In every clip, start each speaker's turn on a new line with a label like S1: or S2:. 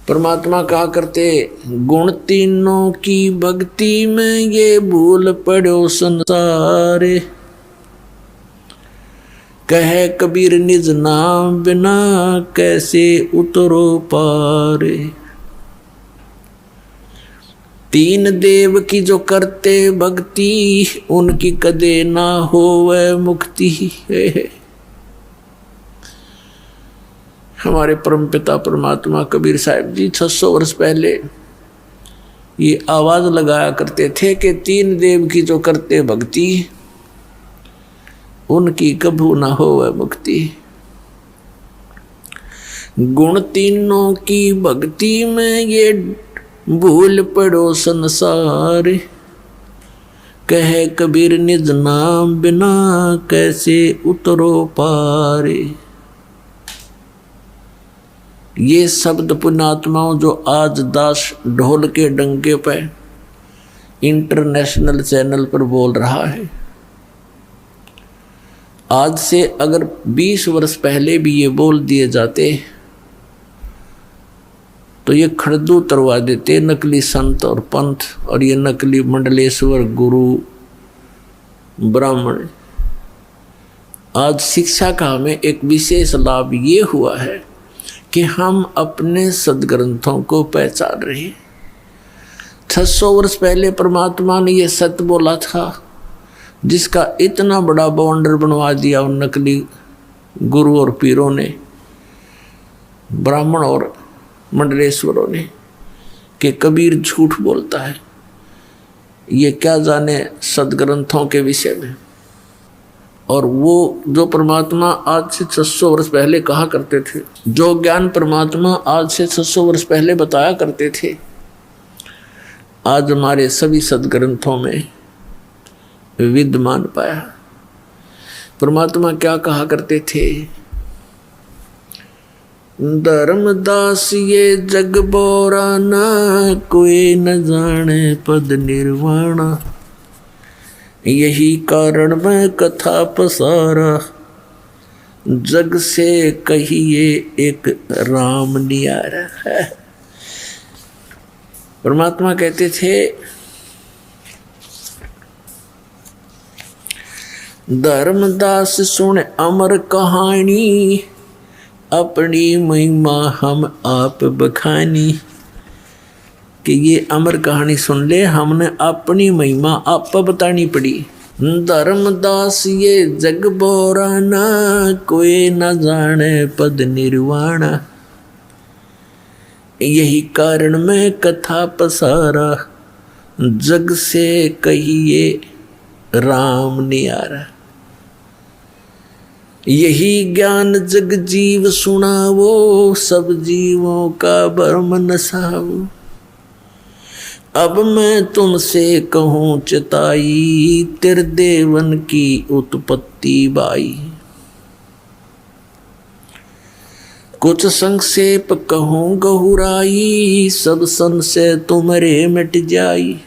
S1: परमात्मा कहा करते, गुण तीनों की भक्ति में ये भूल पड़ो संसारे। कहे कबीर निज नाम बिना कैसे उतरो पारे। तीन देव की जो करते भक्ति, उनकी कदे ना होवे मुक्ति। हमारे परमपिता परमात्मा कबीर साहब जी 600 वर्ष पहले ये आवाज लगाया करते थे कि तीन देव की जो करते भक्ति, उनकी कभू ना होवे मुक्ति। गुण तीनों की भक्ति में ये भूल पड़ो संसार। कहे कबीर निज नाम बिना कैसे उतरो पारे। ये शब्द पुण्यात्माओं जो आज दास ढोल के डंके पर इंटरनेशनल चैनल पर बोल रहा है, आज से अगर 20 वर्ष पहले भी ये बोल दिए जाते तो ये खड़दू उतरवा देते नकली संत और पंथ और ये नकली मंडलेश्वर गुरु ब्राह्मण। आज शिक्षा का हमें एक विशेष लाभ ये हुआ है कि हम अपने सदग्रंथों को पहचान रहे हैं। 600 वर्ष पहले परमात्मा ने ये सत्य बोला था, जिसका इतना बड़ा बाउंडर बनवा दिया उन नकली गुरु और पीरों ने, ब्राह्मण और मंडलेश्वरों ने, कि कबीर झूठ बोलता है। ये क्या जाने सदग्रंथों के विषय में। और वो जो परमात्मा आज से 600 वर्ष पहले कहा करते थे, जो ज्ञान परमात्मा आज से 600 वर्ष पहले बताया करते थे, आज हमारे सभी सदग्रंथों में विद्यमान पाया। परमात्मा क्या कहा करते थे, धर्मदास ये जग बोरा ना कोई न जाने पद निर्वाणा। यही कारण मैं कथा पसारा, जग से कहिए एक राम नियारा है। परमात्मा कहते थे, धर्मदास सुन अमर कहानी, अपनी महिमा हम आप बखानी। कि ये अमर कहानी सुन ले, हमने अपनी महिमा आप बतानी पड़ी। धर्मदास ये जग बोरा ना कोई न जाने पद निर्वाणा। यही कारण मैं कथा पसारा, जग से कहिए राम नियारा। यही ज्ञान जग जीव सुनावो, सब जीवों का भरम नसावो। अब मैं तुमसे कहूँ चिताई, त्रिदेवन की उत्पत्ति बाई। कुछ संक्षेप कहूँ गहुराई, सब संशय तुम्हारे मिट जाई।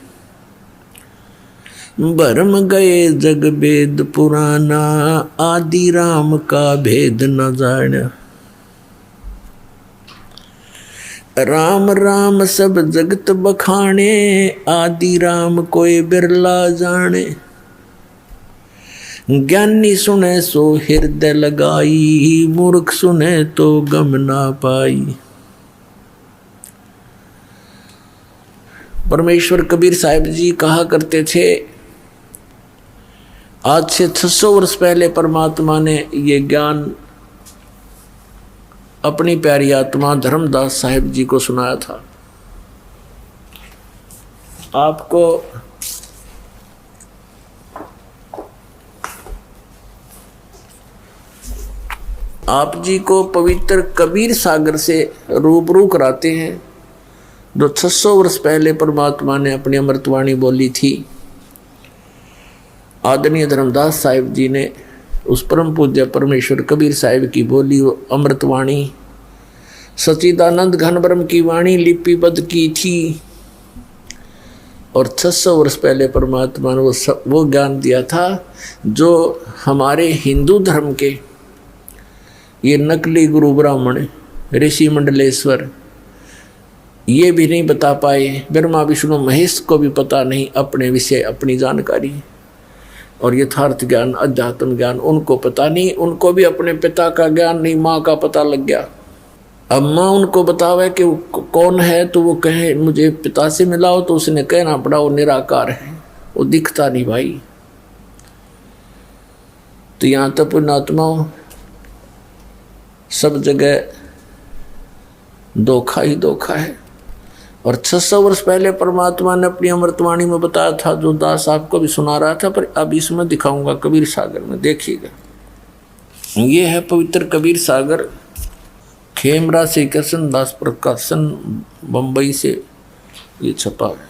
S1: भरम गए जग वेद पुराना, आदि राम का भेद न जाना। राम राम सब जगत बखाने, आदि राम कोई बिरला जाने। ज्ञानी सुने सो हृदय लगाई, मूर्ख सुने तो गम ना पाई। परमेश्वर कबीर साहिब जी कहा करते थे, आज से 600 वर्ष पहले परमात्मा ने ये ज्ञान अपनी प्यारी आत्मा धर्मदास साहिब जी को सुनाया था। आपको आप जी को पवित्र कबीर सागर से रूबरू कराते हैं, जो 600 वर्ष पहले परमात्मा ने अपनी अमृतवाणी बोली थी। आदरणीय धर्मदास साहिब जी ने उस परम पूज्य परमेश्वर कबीर साहिब की बोली अमृतवाणी, सच्चिदानंद घन ब्रह्म की वाणी लिपिबद्ध की थी। और 600 वर्ष पहले परमात्मा ने वो ज्ञान दिया था जो हमारे हिंदू धर्म के ये नकली गुरु ब्राह्मण ऋषि मंडलेश्वर ये भी नहीं बता पाए, ब्रह्मा विष्णु महेश को भी पता नहीं अपने विषय अपनी जानकारी और यथार्थ ज्ञान अध्यात्म ज्ञान उनको पता नहीं, उनको भी अपने पिता का ज्ञान नहीं, माँ का पता लग गया। अब माँ उनको बतावे कि कौन है तो वो कहे मुझे पिता से मिलाओ, तो उसने कहना पड़ा वो निराकार है, वो दिखता नहीं भाई। तो यहाँ तक पुण्यात्माओं सब जगह धोखा ही धोखा है। और 600 वर्ष पहले परमात्मा ने अपनी अमृतवाणी में बताया था, जो दास आपको भी सुना रहा था, पर अब इसमें दिखाऊंगा कबीर सागर में, देखिएगा। ये है पवित्र कबीर सागर, खेमरा श्री कृष्ण दास प्रकाशन बम्बई से ये छपा है।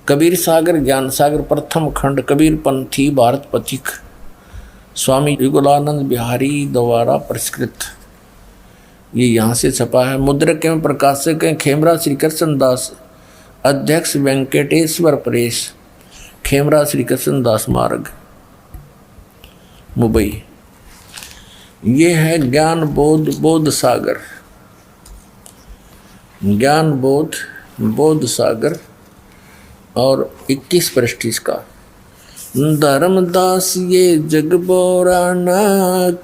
S1: कबीर सागर ज्ञान सागर प्रथम खंड कबीर पंथी भारत पथिक स्वामी युगलानंद बिहारी द्वारा परिष्कृत, ये यहाँ से छपा है। मुद्रक एवं प्रकाशक हैं खेमरा श्री कृष्ण दास, अध्यक्ष वेंकटेश्वर प्रेस, खेमरा श्री कृष्ण दास मार्ग मुंबई। ये है ज्ञान बोध बोध सागर, ज्ञान बोध बोध सागर और 21 पृष्ठ इसका। धर्मदास ये जग बोराना,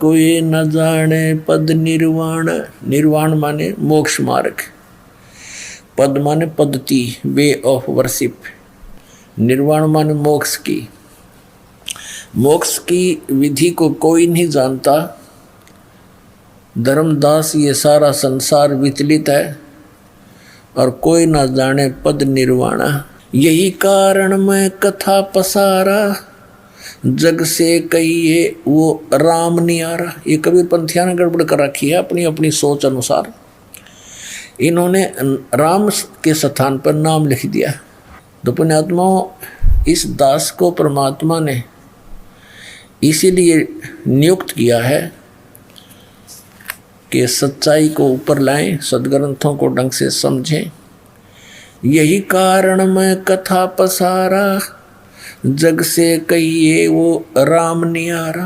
S1: कोई न जाने पद निर्वाण। निर्वाण माने मोक्ष मार्ग, पद माने पद्धति, वे ऑफ वर्शिप। निर्वाण माने मोक्ष की, मोक्ष की विधि को कोई नहीं जानता। धर्मदास ये सारा संसार विचलित है और कोई ना जाने पद निर्वाणा। यही कारण मैं कथा पसारा, जग से कहिए वो राम नहीं आ रहा। ये कबीर पंथिया ने गड़बड़ कर रखी है अपनी अपनी सोच अनुसार। इन्होंने राम के स्थान पर नाम लिख दिया। तो पुण्यात्माओं इस दास को परमात्मा ने इसीलिए नियुक्त किया है कि सच्चाई को ऊपर लाएं, सदग्रंथों को ढंग से समझें। यही कारण मैं कथा पसारा, जग से कहिए वो राम नियारा।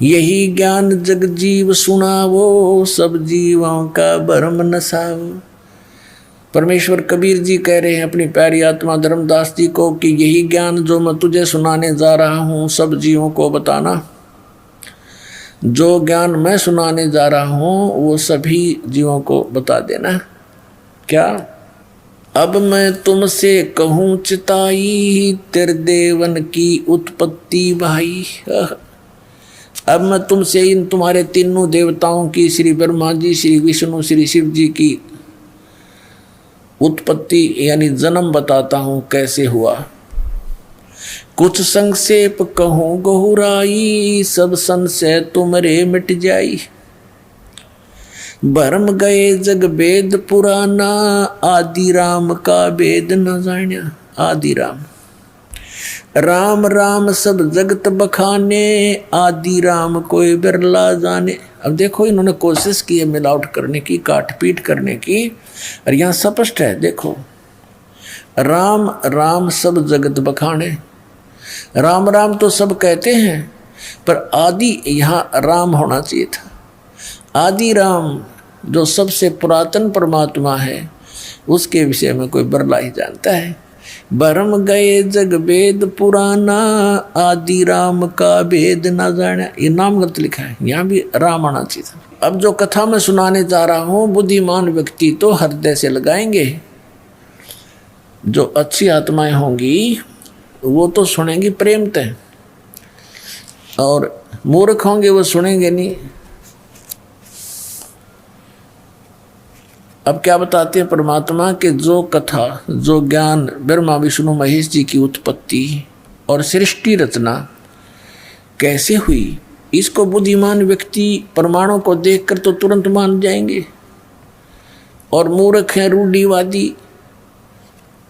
S1: यही ज्ञान जग जीव सुनावो, सब जीवों का भरम नसावो। परमेश्वर कबीर जी कह रहे हैं अपनी प्यारी आत्मा धर्मदास जी को कि यही ज्ञान जो मैं तुझे सुनाने जा रहा हूँ सब जीवों को बताना। जो ज्ञान मैं सुनाने जा रहा हूँ वो सभी जीवों को बता देना। क्या? अब मैं तुमसे कहूँ चिताई, तेरे देवन की उत्पत्ति भाई। अब मैं तुमसे इन तुम्हारे तीनों देवताओं की, श्री ब्रह्मा जी, श्री विष्णु, श्री शिव जी की उत्पत्ति यानी जन्म बताता हूँ कैसे हुआ। कुछ संक्षेप कहूँ गहुराई, सब संशय तुमरे मिट जाई। भरम गए जग वेद पुराना, आदि राम का वेद न जान्या। आदि राम, राम राम सब जगत बखाने, आदि राम कोई बिरला जाने। अब देखो इन्होंने कोशिश की है मिलावट करने की, काट पीट करने की, और यहाँ स्पष्ट है देखो, राम राम सब जगत बखाने। राम राम तो सब कहते हैं, पर आदि यहाँ राम होना चाहिए था। आदि राम जो सबसे पुरातन परमात्मा है उसके विषय में कोई बरला ही जानता है। भरम गए जग वेद पुराना, आदि राम का वेद न जाना। ये नाम गलत लिखा है, यहाँ भी राम आना चाहिए था। अब जो कथा मैं सुनाने जा रहा हूँ बुद्धिमान व्यक्ति तो हृदय से लगाएंगे, जो अच्छी आत्माएं होंगी वो तो सुनेंगी प्रेमतः, और मूर्ख होंगे वो सुनेंगे नहीं। अब क्या बताते हैं परमात्मा के जो कथा, जो ज्ञान ब्रह्मा विष्णु महेश जी की उत्पत्ति और सृष्टि रचना कैसे हुई, इसको बुद्धिमान व्यक्ति प्रमाणों को देखकर तो तुरंत मान जाएंगे, और मूर्ख हैं रूढ़िवादी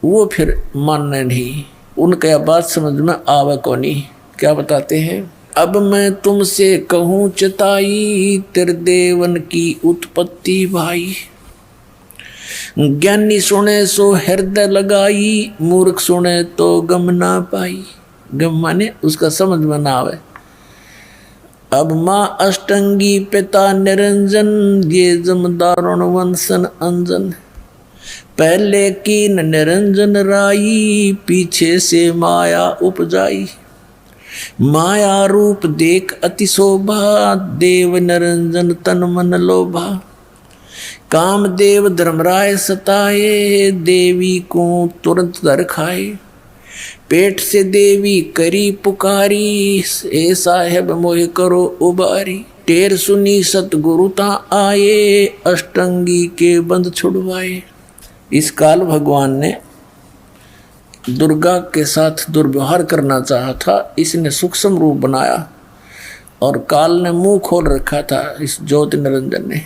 S1: वो फिर मानना नहीं, उनका यह बात समझ में आवे को नहीं। क्या बताते हैं? अब मैं तुमसे कहूँ चिताई, तेरे देवन की उत्पत्ति भाई। ज्ञानी सुने सो हृदय लगाई, मूर्ख सुने तो गम ना पाई। गम माने उसका समझ में ना आवे। अब माँ अष्टंगी पिता निरंजन, ये जमदारुण वंशन अंजन। पहले कीन निरंजन राई, पीछे से माया उपजाई। माया रूप देख अति शोभा, देव निरंजन तन मन लोभा। काम देव धर्मराय सताए, देवी को तुरंत दर खाए। पेट से देवी करी पुकारी, ए साहेब मोह करो उबारी। टेर सुनी सतगुरु ता आए, अष्टंगी के बंद छुड़वाए। इस काल भगवान ने दुर्गा के साथ दुर्व्यवहार करना चाहा था, इसने सूक्ष्म रूप बनाया और काल ने मुंह खोल रखा था इस ज्योति निरंजन ने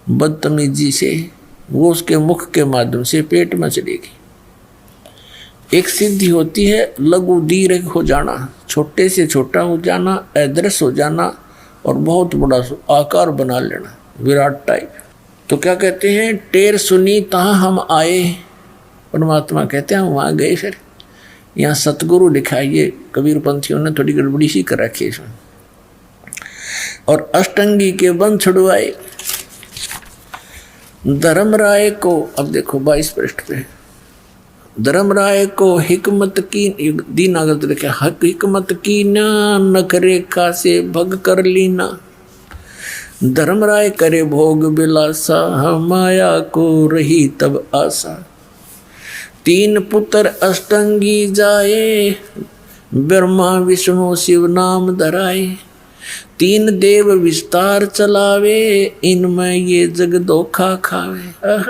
S1: बदतमीजी से। वो उसके मुख के माध्यम से पेट में चलेगी। एक सिद्धि होती है लघु दीर्घ हो जाना, छोटे से छोटा हो जाना, अदृश्य हो जाना और बहुत बड़ा आकार बना लेना, विराट टाइप। तो क्या कहते हैं, टेर सुनी तहाँ हम आए। परमात्मा कहते हैं हम वहाँ गए। फिर यहाँ सतगुरु दिखाइए, कबीर पंथियों ने थोड़ी गड़बड़ी सी कर रखी है। और अष्टंगी के बंद छुड़वाए। धर्मराय को, अब देखो 22 पृष्ठ पे, धर्मराय को हिकमत की, दीनागत लिखा, हिकमत की ना, नख रेखा से भग कर लीना। धर्मराय करे भोग बिलासा, माया को रही तब आशा। 3 पुत्र अष्टंगी जाए, ब्रह्मा विष्णु शिव नाम धराए। 3 देव विस्तार चलावे, इनमें ये जग धोखा खावे।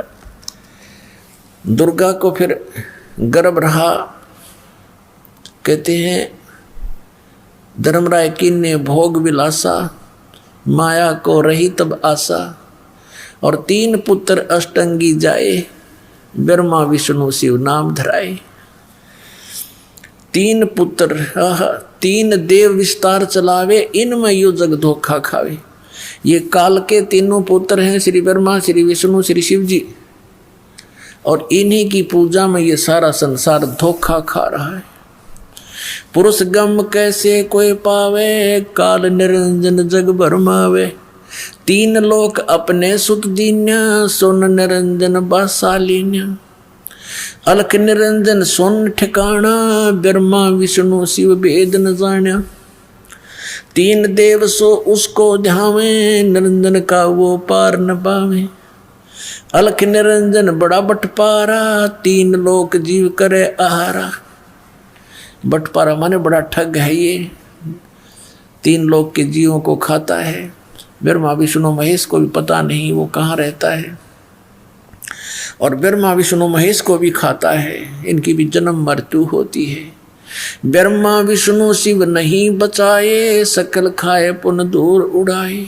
S1: दुर्गा को फिर गर्भ रहा। कहते हैं धर्मराय की ने भोग विलासा, माया को रही तब आशा। और 3 पुत्र अष्टंगी जाए, ब्रह्मा विष्णु शिव नाम धराए। 3 पुत्र, 3 देव विस्तार चलावे, इनमें यो जग धोखा खावे। ये काल के तीनों पुत्र हैं, श्री ब्रह्मा, श्री विष्णु, श्री शिव जी। और इन्हीं की पूजा में ये सारा संसार धोखा खा रहा है। पुरुष गम कैसे कोई पावे, काल निरंजन जग भरमावे। 3 लोक अपने सुत दीन्या, सोन निरंजन बासालीन्या। अलख निरंजन सोन ठिकाना, ब्रह्मा विष्णु शिव भेद न जान्या। 3 देव सो उसको ध्यावे, निरंजन का वो पार न पावे। अलख निरंजन बड़ा बटपारा, 3 लोक जीव करे आहारा। बटपारा माने बड़ा ठग है ये, 3 लोक के जीवों को खाता है। ब्रह्मा विष्णु महेश को भी पता नहीं वो कहाँ रहता है, और ब्रह्मा विष्णु महेश को भी खाता है। इनकी भी जन्म मृत्यु होती है। ब्रह्मा विष्णु शिव नहीं बचाए, सकल खाए पुन दूर उड़ाए।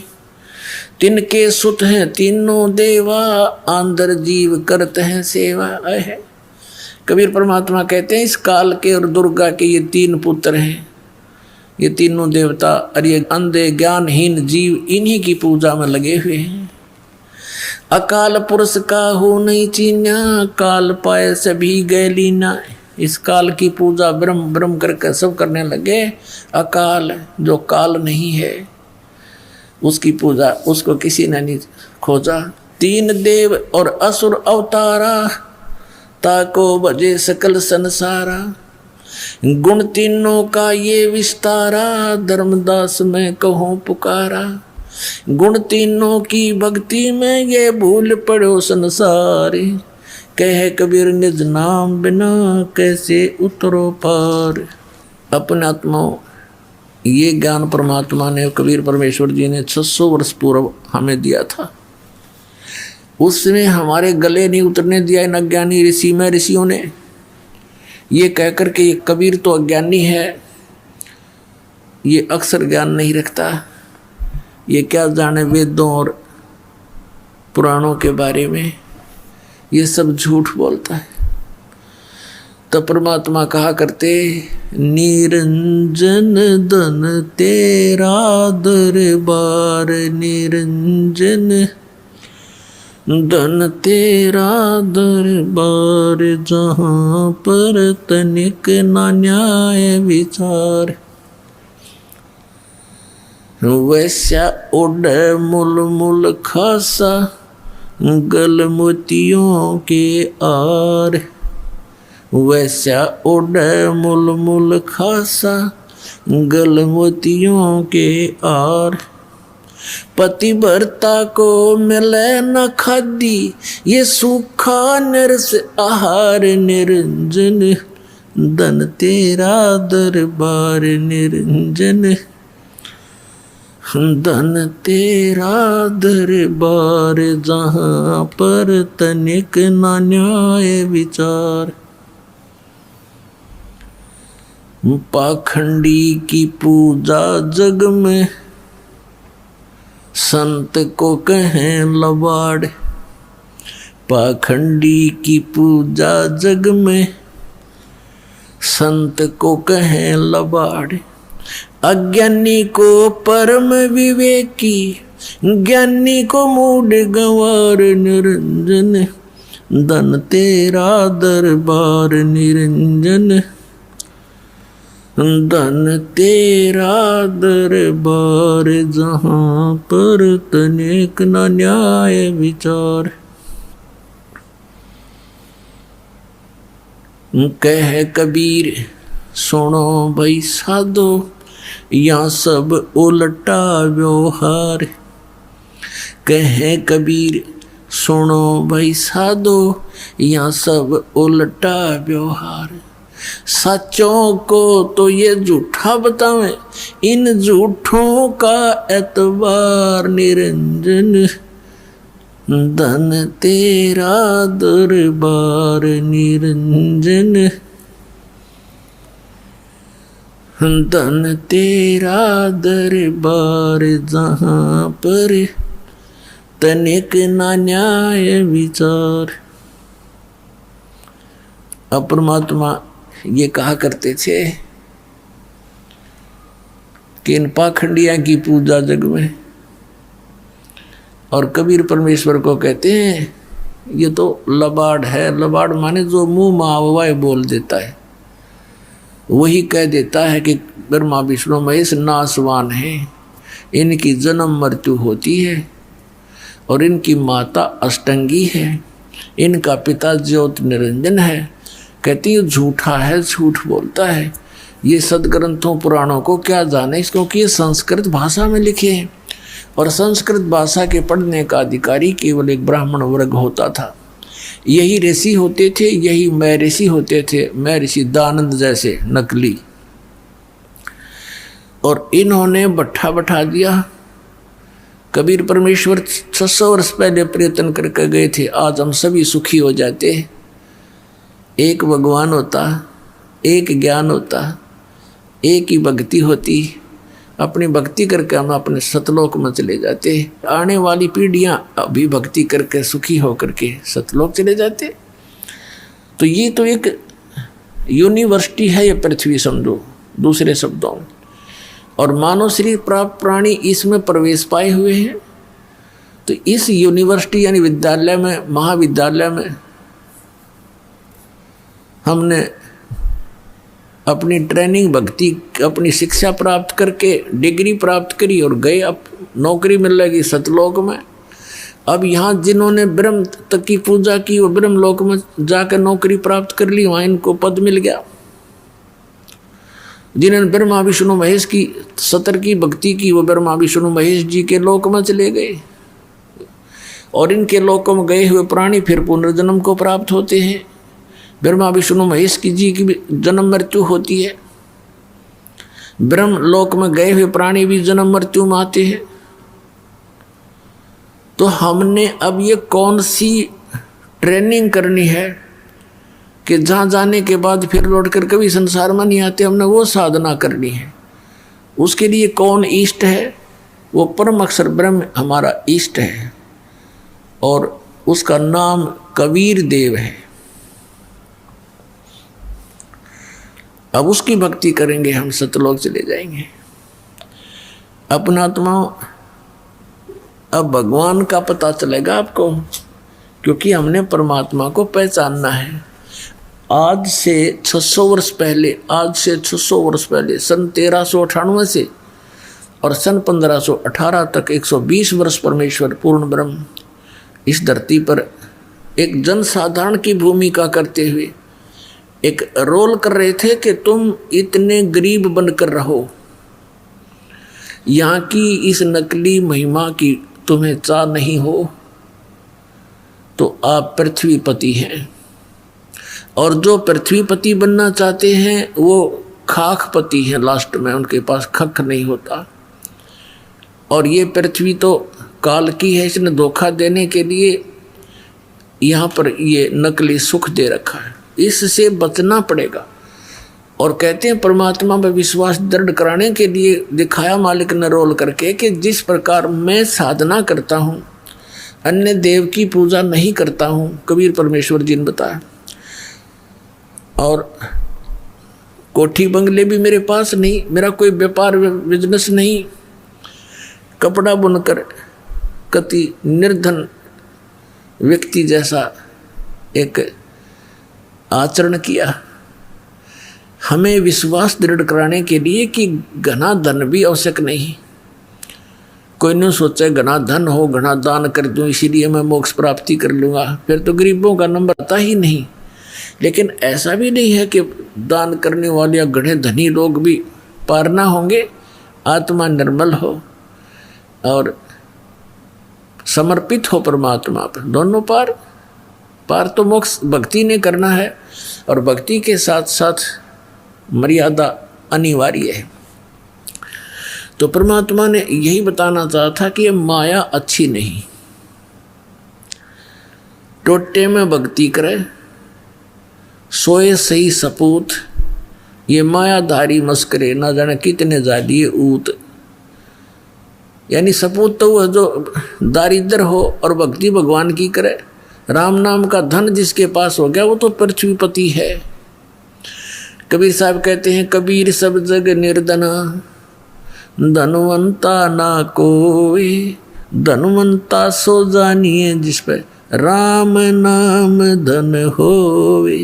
S1: तिनके सुत हैं तीनों देवा, आंदर जीव करते हैं सेवा है। कबीर परमात्मा कहते हैं इस काल के और दुर्गा के ये 3 पुत्र हैं, ये तीनों देवता और ये अंधे ज्ञानहीन जीव इन्हीं की पूजा में लगे हुए हैं। अकाल पुरुष का हो नहीं चीन्या, काल पाए सभी गए लीना। इस काल की पूजा ब्रह्म ब्रह्म करके सब करने लगे। अकाल जो काल नहीं है उसकी पूजा उसको किसी ने नहीं खोजा। 3 देव और असुर अवतारा, ताको भजे सकल संसारा। गुण तीनों का ये विस्तारा, धर्मदास में कहूँ पुकारा। गुण तीनों की भक्ति में ये भूल पड़ो संसारी। कहे कबीर निज नाम बिना कैसे उतरो पार। अपने आत्मा ये ज्ञान परमात्मा ने, कबीर परमेश्वर जी ने 600 वर्ष पूर्व हमें दिया था। उसमें हमारे गले नहीं उतरने दिया इन अज्ञानी ऋषि में ऋषियों ने। ये कहकर के ये कबीर तो अज्ञानी है, ये अक्सर ज्ञान नहीं रखता, ये क्या जाने वेदों और पुराणों के बारे में, ये सब झूठ बोलता है। तो परमात्मा कहा करते, निरंजन धन तेरा दरबार, निरंजन धन तेरा दरबार, जहाँ पर तनिक ना न्याय विचार। वैश्या उड़ मुल मुल खासा, गल मोतियों के आर, वैसा ओढ़े मुल मुल खासा गल मोतियों के आर। पतिव्रता को मिले न खादी ये सूखा नरस आहार निरंजन, धन तेरा दरबार निरंजन, धन तेरा दरबार जहाँ पर तनिक न न्याय विचार। पाखंडी की पूजा जग में संत को कहें लबाड़, पाखंडी की पूजा जग में संत को कहें लबाड़। अज्ञानी को परम विवेकी, ज्ञानी को मूढ़ गंवार निरंजन, धन तेरा दरबार निरंजन, धन तेरा दरबार जहाँ पर तनिक न न्याय विचार। कह कबीर सुनो भाई साधो, यहाँ सब उल्टा व्यवहार। कह कबीर सुनो भाई साधो, यहाँ सब उल्टा व्यवहार। सच्चों को तो ये झूठा बतावें, इन झूठों का एतबार निरंजन, धन तेरा दरबार निरंजन, धन तेरा दरबार जहाँ पर तनिक न न्याय विचार। अब परमात्मा ये कहा करते थे कि इन पाखंडिया की पूजा जग में, और कबीर परमेश्वर को कहते हैं ये तो लबाड़ है। लबाड़ माने जो मुंह माववाए बोल देता है, वही कह देता है कि ब्रह्मा विष्णु महेश नासवान है, इनकी जन्म मृत्यु होती है और इनकी माता अष्टंगी है, इनका पिता ज्योत निरंजन है। कहती है झूठा है, झूठ बोलता है, ये सदग्रंथों पुराणों को क्या जाने, क्योंकि ये संस्कृत भाषा में लिखे हैं और संस्कृत भाषा के पढ़ने का अधिकारी केवल एक ब्राह्मण वर्ग होता था। यही ऋषि होते थे, यही मैं ऋषि होते थे, मैं ऋषि दानंद जैसे नकली। और इन्होंने बट्ठा बैठा दिया। कबीर परमेश्वर 600 वर्ष पहले प्रयत्न करके गए थे, आज हम सभी सुखी हो जाते। एक भगवान होता, एक ज्ञान होता, एक ही भक्ति होती, अपनी भक्ति करके हम अपने सतलोक में चले जाते। आने वाली पीढ़ियां अभी भक्ति करके सुखी होकर के सतलोक चले जाते। तो ये तो एक यूनिवर्सिटी है ये पृथ्वी, समझो दूसरे शब्दों में। और मानव शरीर प्राप्त प्राणी इसमें प्रवेश पाए हुए हैं। तो इस यूनिवर्सिटी यानी विद्यालय में, महाविद्यालय में हमने अपनी ट्रेनिंग भक्ति, अपनी शिक्षा प्राप्त करके डिग्री प्राप्त करी और गए, अब नौकरी मिल लगी सतलोक में। अब यहाँ जिन्होंने ब्रह्म तक की पूजा की वो ब्रह्म लोक में जाकर नौकरी प्राप्त कर ली, वहाँ इनको पद मिल गया। जिन्होंने ब्रह्मा विष्णु महेश की सतर की भक्ति की वो ब्रह्मा विष्णु महेश जी के लोक में चले गए। और इनके लोकों में गए हुए प्राणी फिर पुनर्जन्म को प्राप्त होते हैं। ब्रह्मा विष्णु महेश की जी की भी जन्म मृत्यु होती है। ब्रह्म लोक में गए हुए प्राणी भी जन्म मृत्यु में आते हैं। तो हमने अब ये कौन सी ट्रेनिंग करनी है कि जहाँ जाने के बाद फिर लौट कर कभी संसार में नहीं आते, हमने वो साधना करनी है। उसके लिए कौन इष्ट है? वो परम अक्षर ब्रह्म हमारा इष्ट है और उसका नाम कबीर देव है। अब उसकी भक्ति करेंगे हम, सतलोक चले जाएंगे। अपना आत्मा अब भगवान का पता चलेगा आपको, क्योंकि हमने परमात्मा को पहचानना है। आज से 600 वर्ष पहले, सन 1398 से और सन 1518 तक 120 वर्ष परमेश्वर पूर्ण ब्रह्म इस धरती पर एक जनसाधारण की भूमिका करते हुए एक रोल कर रहे थे कि तुम इतने गरीब बनकर रहो, यहाँ की इस नकली महिमा की तुम्हें चाह नहीं हो तो आप पृथ्वीपति हैं, और जो पृथ्वीपति बनना चाहते हैं वो खाकपति हैं, लास्ट में उनके पास खक नहीं होता। और ये पृथ्वी तो काल की है, इसने धोखा देने के लिए यहाँ पर ये नकली सुख दे रखा है, इससे बचना पड़ेगा। और कहते हैं परमात्मा में विश्वास दृढ़ कराने के लिए दिखाया मालिक ने रोल करके कि जिस प्रकार मैं साधना करता हूँ, अन्य देव की पूजा नहीं करता हूँ, कबीर परमेश्वर जी ने बताया। और कोठी बंगले भी मेरे पास नहीं, मेरा कोई व्यापार बिजनेस नहीं, कपड़ा बुनकर कति निर्धन व्यक्ति जैसा एक आचरण किया। हमें विश्वास दृढ़ कराने के लिए कि घना धन भी आवश्यक नहीं। कोई नहीं सोचे घना धन हो, घना दान कर दूं इसीलिए मैं मोक्ष प्राप्ति कर लूँगा, फिर तो गरीबों का नंबर आता ही नहीं। लेकिन ऐसा भी नहीं है कि दान करने वाले या घने धनी लोग भी पार ना होंगे। आत्मा निर्मल हो और समर्पित हो परमात्मा पर, दोनों पार तो मोक्ष भक्ति ने करना है, और भक्ति के साथ साथ मर्यादा अनिवार्य है। तो परमात्मा ने यही बताना चाहा था कि ये माया अच्छी नहीं, टोटे में भक्ति करे सोए सही सपूत, ये मायाधारी मस्करे ना जाने कितने जालिए ऊत। यानी सपूत तो वह जो दारिद्र हो और भक्ति भगवान की करे, राम नाम का धन जिसके पास हो गया वो तो पृथ्वीपति है। कबीर साहब कहते हैं, कबीर सब जग निर्धना, धनवंता ना कोई, धनवंता सो जानिए जिस पे राम नाम धन होवे।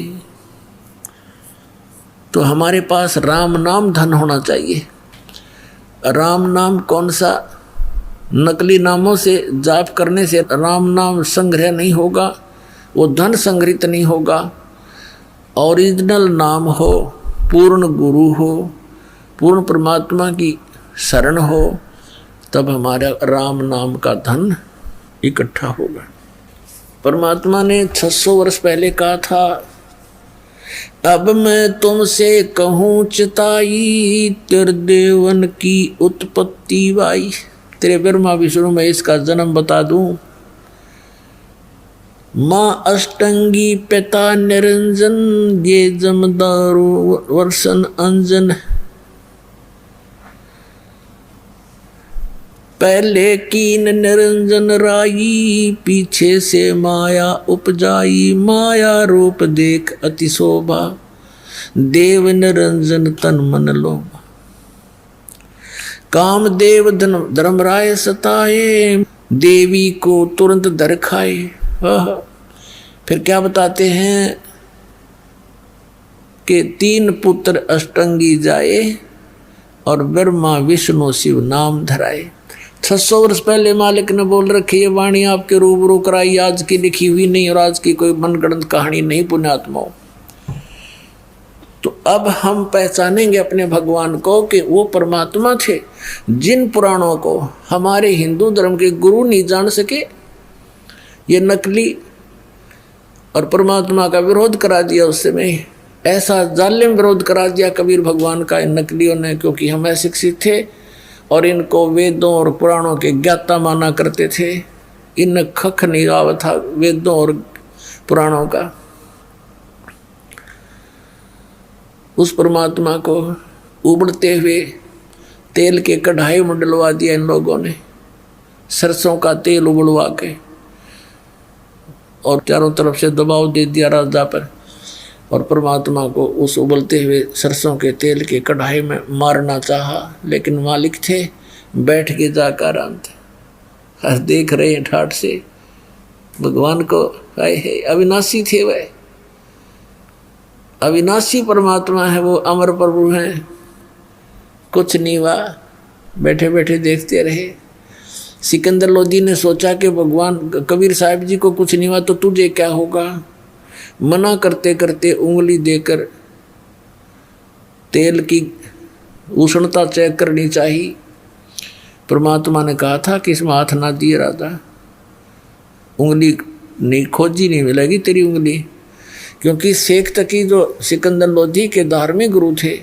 S1: तो हमारे पास राम नाम धन होना चाहिए। राम नाम कौन सा? नकली नामों से जाप करने से राम नाम संग्रह नहीं होगा, वो धन संग्रहित नहीं होगा। ओरिजिनल नाम हो, पूर्ण गुरु हो, पूर्ण परमात्मा की शरण हो, तब हमारा राम नाम का धन इकट्ठा होगा। परमात्मा ने 600 वर्ष पहले कहा था, अब मैं तुमसे कहूँ चिताई, तेरे देवन की उत्पत्ति वाई। तेरे ब्रह्मा विष्णु में इसका जन्म बता दूं। माँ अष्टंगी पिता निरंजन, ये जमदारो वर्षन अंजन। पहले कीन निरंजन राई, पीछे से माया उपजाई। माया रूप देख अति शोभा, देव निरंजन तन मन लोभा। कामदेव धर्मराय सताए, देवी को तुरंत धर खाए। फिर क्या बताते हैं कि 3 पुत्र अष्टंगी जाए और ब्रह्मा विष्णु शिव नाम धराए। 600 वर्ष पहले मालिक ने बोल रखी ये वाणी आपके रूबरू कराई, आज की लिखी हुई नहीं और आज की कोई मनगढ़ंत कहानी नहीं पुण्यात्माओं। तो अब हम पहचानेंगे अपने भगवान को कि वो परमात्मा थे जिन पुराणों को हमारे हिंदू धर्म के गुरु नहीं जान सके। ये नकली और परमात्मा का विरोध करा दिया उस समय, ऐसा जालिम विरोध करा दिया कबीर भगवान का इन नकलियों ने, क्योंकि हम अशिक्षित थे और इनको वेदों और पुराणों के ज्ञाता माना करते थे। इन खख नहीं आवा था वेदों और पुराणों का। उस परमात्मा को उबड़ते हुए तेल के कढ़ाई में डलवा दिया इन लोगों ने, सरसों का तेल उबलवा के, और चारों तरफ से दबाव दे दिया राजा पर। और परमात्मा को उस उबलते हुए सरसों के तेल के कढ़ाई में मारना चाहा, लेकिन मालिक थे बैठ के जाकर आराम थे। हर देख रहे हैं ठाठ से भगवान को, आए है अविनाशी थे वह, अविनाशी परमात्मा है वो, अमर प्रभु हैं। कुछ नहीं हुआ, बैठे बैठे देखते रहे। सिकंदर लोधी ने सोचा कि भगवान कबीर साहब जी को कुछ नहीं हुआ तो तुझे क्या होगा। मना करते करते उंगली देकर तेल की उष्णता चेक करनी चाहिए। परमात्मा ने कहा था कि इसमें हाथ ना दिए राजा, उंगली नहीं खोजी नहीं मिलेगी तेरी उंगली। क्योंकि शेख तकी जो सिकंदर लोधी के धार्मिक गुरु थे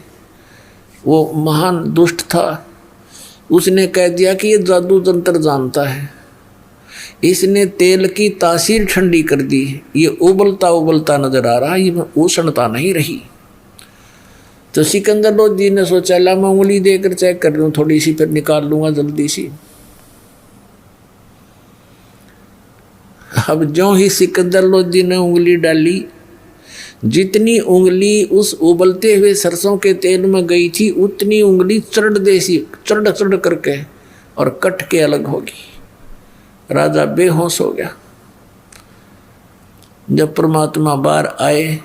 S1: वो महान दुष्ट था। उसने कह दिया कि ये जादू तंत्र जानता है, इसने तेल की तासीर ठंडी कर दी, ये उबलता उबलता नजर आ रहा, ये उष्णता नहीं रही। तो सिकंदर लोधी ने सोचा ला मैं उंगली देकर चेक कर लूँ थोड़ी सी, फिर निकाल लूँगा जल्दी सी। अब जो ही सिकंदर लोधी ने उंगली डाली, जितनी उंगली उस उबलते हुए सरसों के तेल में गई थी उतनी उंगली चढ़ करके और कट के अलग होगी। राजा बेहोश हो गया। जब परमात्मा बाहर आए,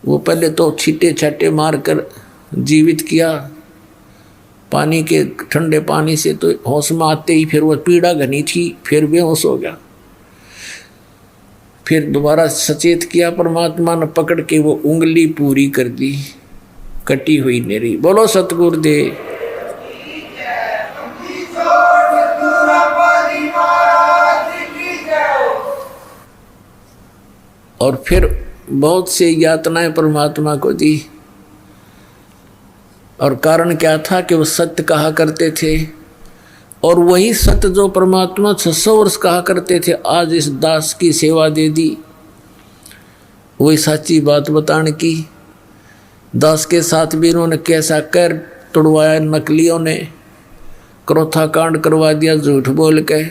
S1: वो पहले तो छींटे छाटे मारकर जीवित किया पानी के ठंडे पानी से, तो होश में आते ही फिर वो पीड़ा घनी थी, फिर बेहोश हो गया। फिर दोबारा सचेत किया, परमात्मा ने पकड़ के वो उंगली पूरी कर दी, कटी हुई नहीं रही। बोलो सतगुरुदेव। और फिर बहुत से यातनाएं परमात्मा को दी। और कारण क्या था कि वो सत्य कहा करते थे, और वही सत्य जो परमात्मा 600 वर्ष कहा करते थे आज इस दास की सेवा दे दी। वही सच्ची बात बताने की। दास के साथ भी इन्होंने कैसा कर तोड़वाया, नकलियों ने क्रोथा कांड करवा दिया झूठ बोल के।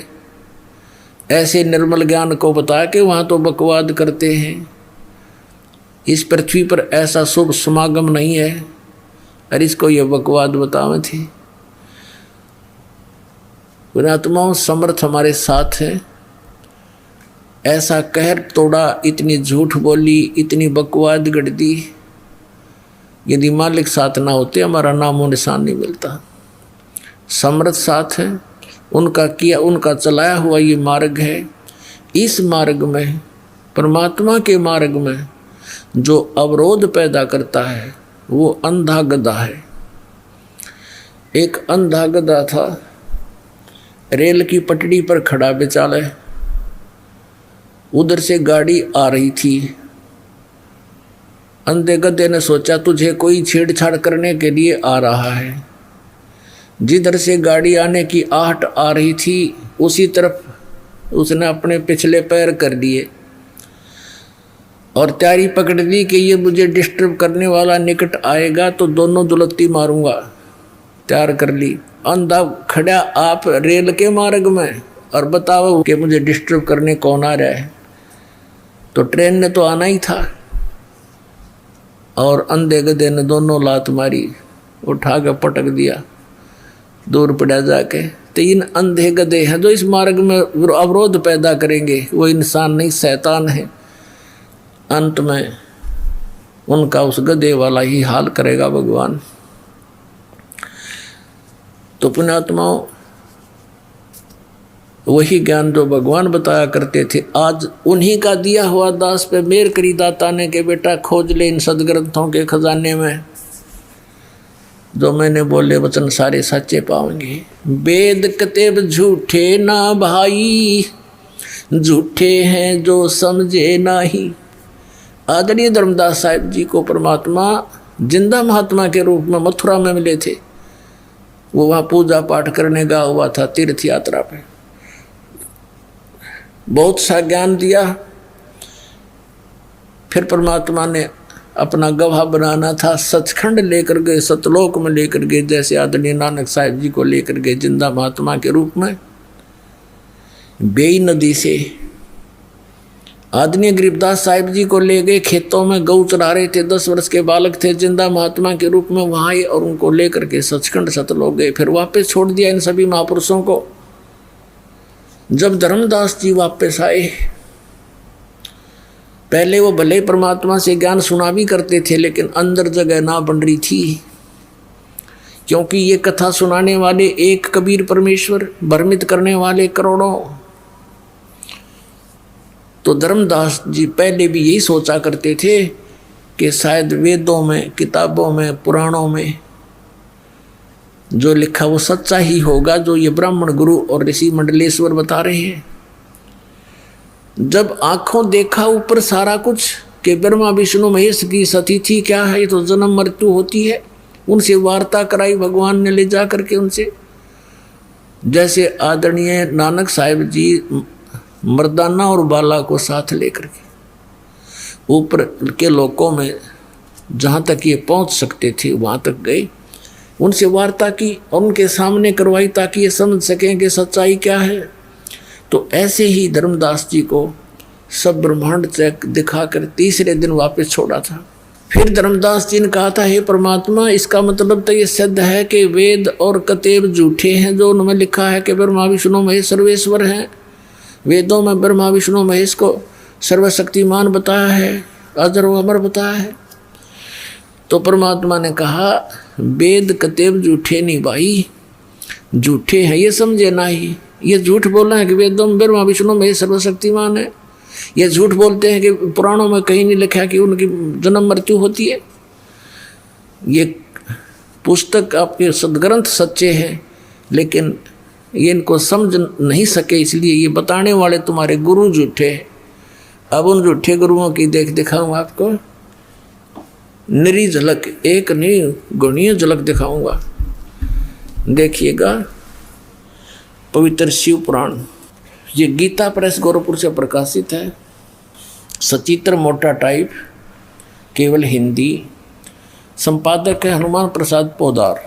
S1: ऐसे निर्मल ज्ञान को बता के वहाँ तो बकवाद करते हैं। इस पृथ्वी पर ऐसा शुभ समागम नहीं है, और इसको ये बकवाद बतावे थे। पुण्यात्माओं समर्थ हमारे साथ है। ऐसा कहर तोड़ा, इतनी झूठ बोली, इतनी बकवाद गढ़ दी। यदि मालिक साथ ना होते हमारा नामो निशान नहीं मिलता। समर्थ साथ है, उनका किया उनका चलाया हुआ ये मार्ग है। इस मार्ग में, परमात्मा के मार्ग में जो अवरोध पैदा करता है वो अंधा गधा है। एक अंधा गधा था, रेल की पटड़ी पर खड़ा बेचाले। उधर से गाड़ी आ रही थी। अंधे गधे ने सोचा तुझे कोई छेड़छाड़ करने के लिए आ रहा है। जिधर से गाड़ी आने की आहट आ रही थी उसी तरफ उसने अपने पिछले पैर कर दिए और तैयारी पकड़ ली कि ये मुझे डिस्टर्ब करने वाला निकट आएगा तो दोनों दुलत्ती मारूंगा। तैयार कर ली। अंधा खड़ा आप रेल के मार्ग में और बताओ कि मुझे डिस्टर्ब करने कौन आ रहा है। तो ट्रेन ने तो आना ही था। और अंधे गधे ने दोनों लात मारी, उठा कर पटक दिया, दूर पड़ा जाके। तो इन अंधे गधे हैं जो इस मार्ग में अवरोध पैदा करेंगे, वो इंसान नहीं शैतान है। अंत में उनका उस गधे वाला ही हाल करेगा भगवान। तो पुण्यात्माओं, वही ज्ञान जो भगवान बताया करते थे आज उन्हीं का दिया हुआ दास पे मेर करी दाता ने के बेटा खोज ले इन सदग्रंथों के खजाने में। जो मैंने बोले वचन सारे सच्चे पाओगे। वेद कतेब झूठे ना भाई, झूठे हैं जो समझे नाही। आदरणीय धर्मदास साहिब जी को परमात्मा जिंदा महात्मा के रूप में मथुरा में मिले थे। वो वहाँ पूजा पाठ करने गया हुआ था तीर्थ यात्रा पे। बहुत सा ज्ञान दिया। फिर परमात्मा ने अपना गवाह बनाना था, सचखंड लेकर गए, सतलोक में लेकर गए, जैसे आदरणीय नानक साहिब जी को लेकर गए जिंदा महात्मा के रूप में। बेई नदी से आदरणीय गरीबदास साहिब जी को ले गए, खेतों में गऊ चरा रहे थे, 10 वर्ष के बालक थे, जिंदा महात्मा के रूप में वहाँ आए और उनको लेकर के सचखंड सतलोक गए। फिर वापस छोड़ दिया इन सभी महापुरुषों को। जब धर्मदास जी वापस आए, पहले वो भले परमात्मा से ज्ञान सुना भी करते थे, लेकिन अंदर जगह ना बन रही थी। क्योंकि ये कथा सुनाने वाले एक कबीर परमेश्वर, भ्रमित करने वाले करोड़ों। तो धर्मदास जी पहले भी यही सोचा करते थे कि शायद वेदों में, किताबों में, पुराणों में जो लिखा वो सच्चा ही होगा, जो ये ब्राह्मण गुरु और ऋषि मंडलेश्वर बता रहे हैं। जब आंखों देखा ऊपर सारा कुछ कि ब्रह्मा विष्णु महेश की सतिथि क्या है, तो जन्म मृत्यु होती है, उनसे वार्ता कराई भगवान ने ले जा करके उनसे। जैसे आदरणीय नानक साहिब जी मर्दाना और बाला को साथ लेकर के ऊपर के लोकों में जहाँ तक ये पहुँच सकते थे वहाँ तक गए, उनसे वार्ता की और उनके सामने करवाई ताकि ये समझ सकें कि सच्चाई क्या है। तो ऐसे ही धर्मदास जी को सब ब्रह्मांड चेक दिखाकर तीसरे दिन वापस छोड़ा था। फिर धर्मदास जी ने कहा था, हे परमात्मा, इसका मतलब तो ये सिद्ध है कि वेद और कतेब झूठे हैं जो उनमें लिखा है कि ब्रह्मा विष्णु महेश सर्वेश्वर हैं। वेदों में ब्रह्मा विष्णु महेश को सर्वशक्तिमान बताया है, अजर व अमर बताया है। तो परमात्मा ने कहा, वेद कतेब झूठे नहीं भाई, झूठे हैं ये समझे ना ही। ये झूठ बोल रहे हैं कि वेदों में ब्रह्मा विष्णु महेश सर्वशक्तिमान है। ये झूठ बोलते हैं कि पुराणों में कहीं नहीं लिखा कि उनकी जन्म मृत्यु होती है। ये पुस्तक आपके सदग्रंथ सच्चे हैं, लेकिन ये इनको समझ नहीं सके, इसलिए ये बताने वाले तुम्हारे गुरु झूठे हैं। अब उन झूठे गुरुओं की देख दिखाऊंगा आपको, निरी झलक, एक नहीं गुणीय झलक दिखाऊंगा। देखिएगा पवित्र शिव पुराण, ये गीता प्रेस गोरखपुर से प्रकाशित है, सचित्र मोटा टाइप, केवल हिंदी। संपादक है हनुमान प्रसाद पोदार।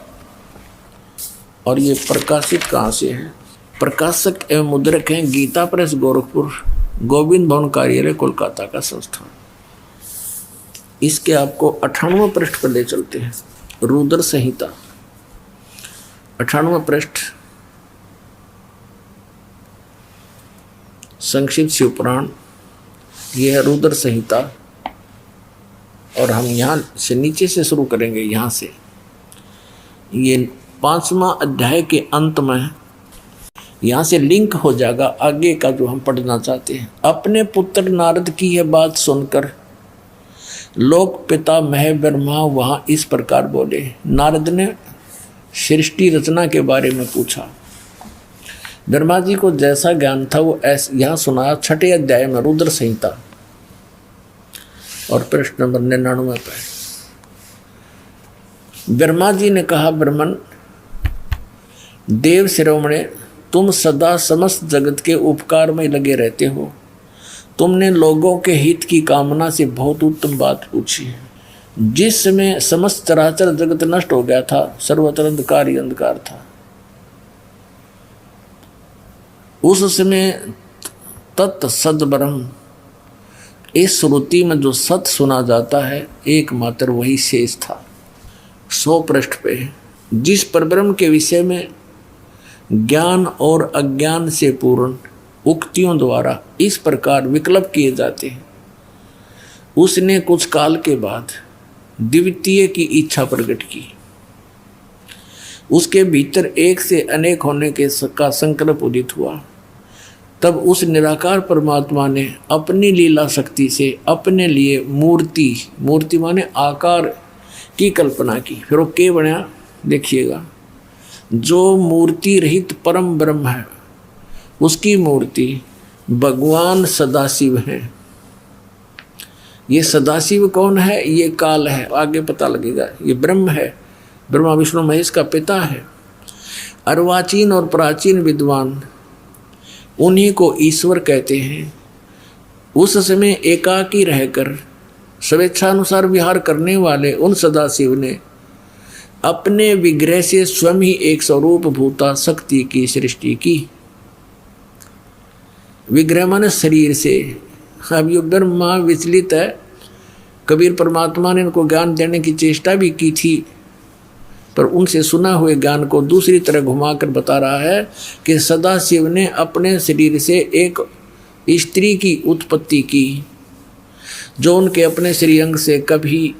S1: और ये प्रकाशित कहाँ से है? प्रकाशक एवं मुद्रक हैं गीता प्रेस गोरखपुर, गोविंद भवन कार्यालय कोलकाता का संस्थान। इसके आपको 98वें पृष्ठ पर ले चलते हैं। रुद्र संहिता 98वां पृष्ठ, संक्षिप्त शिव पुराण, यह है रुद्र संहिता। और हम यहाँ से नीचे से शुरू करेंगे, यहाँ से। ये 5वां अध्याय के अंत में यहाँ से लिंक हो जाएगा आगे का जो हम पढ़ना चाहते हैं। अपने पुत्र नारद की यह बात सुनकर लोक पिता मह ब्रह्मा वहाँ इस प्रकार बोले। नारद ने सृष्टि रचना के बारे में पूछा। ब्रह्मा जी को जैसा ज्ञान था वो ऐसा यहाँ सुनाया 6ठे अध्याय में रुद्र संहिता और पृष्ठ नंबर 99 पर। ब्रह्मा जी ने कहा, ब्रह्मन देव शिरोमणे, तुम सदा समस्त जगत के उपकार में लगे रहते हो। तुमने लोगों के हित की कामना से बहुत उत्तम बात पूछी है। जिस समय समस्त चराचर जगत नष्ट हो गया था, सर्वत्र अंधकार ही अंधकार था, उस समय तत् सद ब्रह्म, इस श्रुति में जो सत सुना जाता है एकमात्र वही शेष था। 100 पृष्ठ पे जिस परब्रह्म के विषय में ज्ञान और अज्ञान से पूर्ण उक्तियों द्वारा इस प्रकार विकल्प किए जाते हैं, उसने कुछ काल के बाद द्वितीय की इच्छा प्रकट की। उसके भीतर एक से अनेक होने के का संकल्प उदित हुआ। तब उस निराकार परमात्मा ने अपनी लीला शक्ति से अपने लिए मूर्ति माने आकार की कल्पना की। फिर वो क्या बना देखिएगा, जो मूर्ति रहित परम ब्रह्म है उसकी मूर्ति भगवान सदाशिव है। ये सदाशिव कौन है? ये काल है, आगे पता लगेगा। ये ब्रह्म है, ब्रह्मा विष्णु महेश का पिता है। अर्वाचीन और प्राचीन विद्वान उन्हीं को ईश्वर कहते हैं। उस समय एकाकी रहकर स्वेच्छानुसार विहार करने वाले उन सदाशिव ने अपने विग्रह से स्वयं ही एक स्वरूप भूता शक्ति की सृष्टि की। विग्रह माने शरीर से। अब ये ब्रह्मा विचलित है। कबीर परमात्मा ने इनको ज्ञान देने की चेष्टा भी की थी, पर उनसे सुना हुए ज्ञान को दूसरी तरह घुमाकर बता रहा है कि सदाशिव ने अपने शरीर से एक स्त्री की उत्पत्ति की, जो उनके अपने श्रीअंग से कभी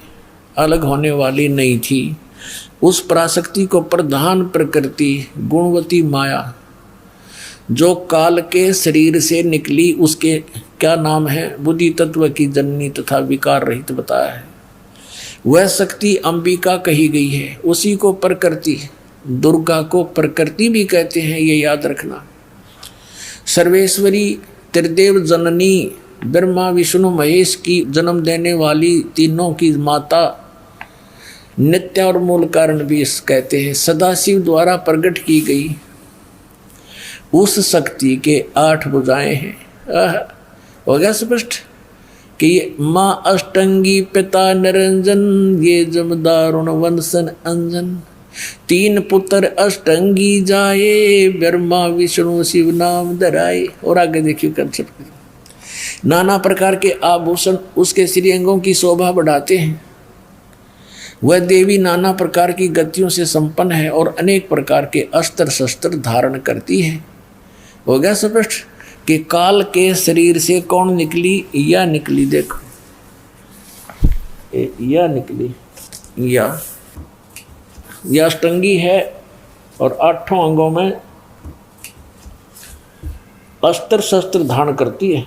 S1: अलग होने वाली नहीं थी। उस पराशक्ति को प्रधान प्रकृति गुणवती माया जो काल के शरीर से निकली, उसके क्या नाम है, बुद्धि तत्व की जननी तथा विकार रहित बताया है। वह शक्ति अंबिका कही गई है। उसी को प्रकृति, दुर्गा को प्रकृति भी कहते हैं, ये याद रखना। सर्वेश्वरी त्रिदेव जननी ब्रह्मा विष्णु महेश की जन्म देने वाली तीनों की माता, नित्य और मूल कारण भी कहते हैं। सदाशिव द्वारा प्रकट की गई उस शक्ति के 8 भुजाएं हैं। हो गया स्पष्ट कि ये माँ अष्टंगी पिता निरंजन, ये जमदारुण वंशन अंजन, 3 पुत्र अष्टंगी जाए, ब्रह्मा विष्णु शिव नाम धराए। और आगे देखिए कंसेप्ट, नाना प्रकार के आभूषण उसके श्रीअंगों की शोभा बढ़ाते हैं। वह देवी नाना प्रकार की गतियों से संपन्न है और अनेक प्रकार के अस्त्र शस्त्र धारण करती है। हो गया स्पष्ट कि काल के शरीर से कौन निकली, या निकली, देखो या निकली, या अष्टंगी है और 8 अंगों में अस्त्र शस्त्र धारण करती है।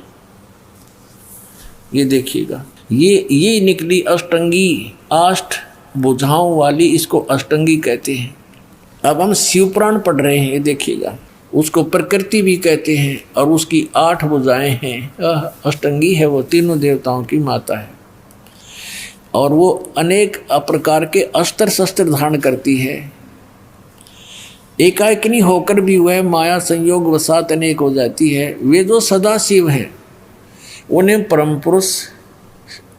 S1: ये देखिएगा, ये निकली अष्टंगी, 8 भुजाओं वाली, इसको अष्टंगी कहते हैं। अब हम शिवपुराण पढ़ रहे हैं, ये देखिएगा, उसको प्रकृति भी कहते हैं और उसकी 8 भुजाएं हैं। अष्टंगी है, वो तीनों देवताओं की माता है और वो अनेक प्रकार के अस्त्र शस्त्र धारण करती है। एकाएकनी होकर भी वह माया संयोग वसात अनेक हो जाती है। वे जो सदा शिव हैं उन्हें परम पुरुष,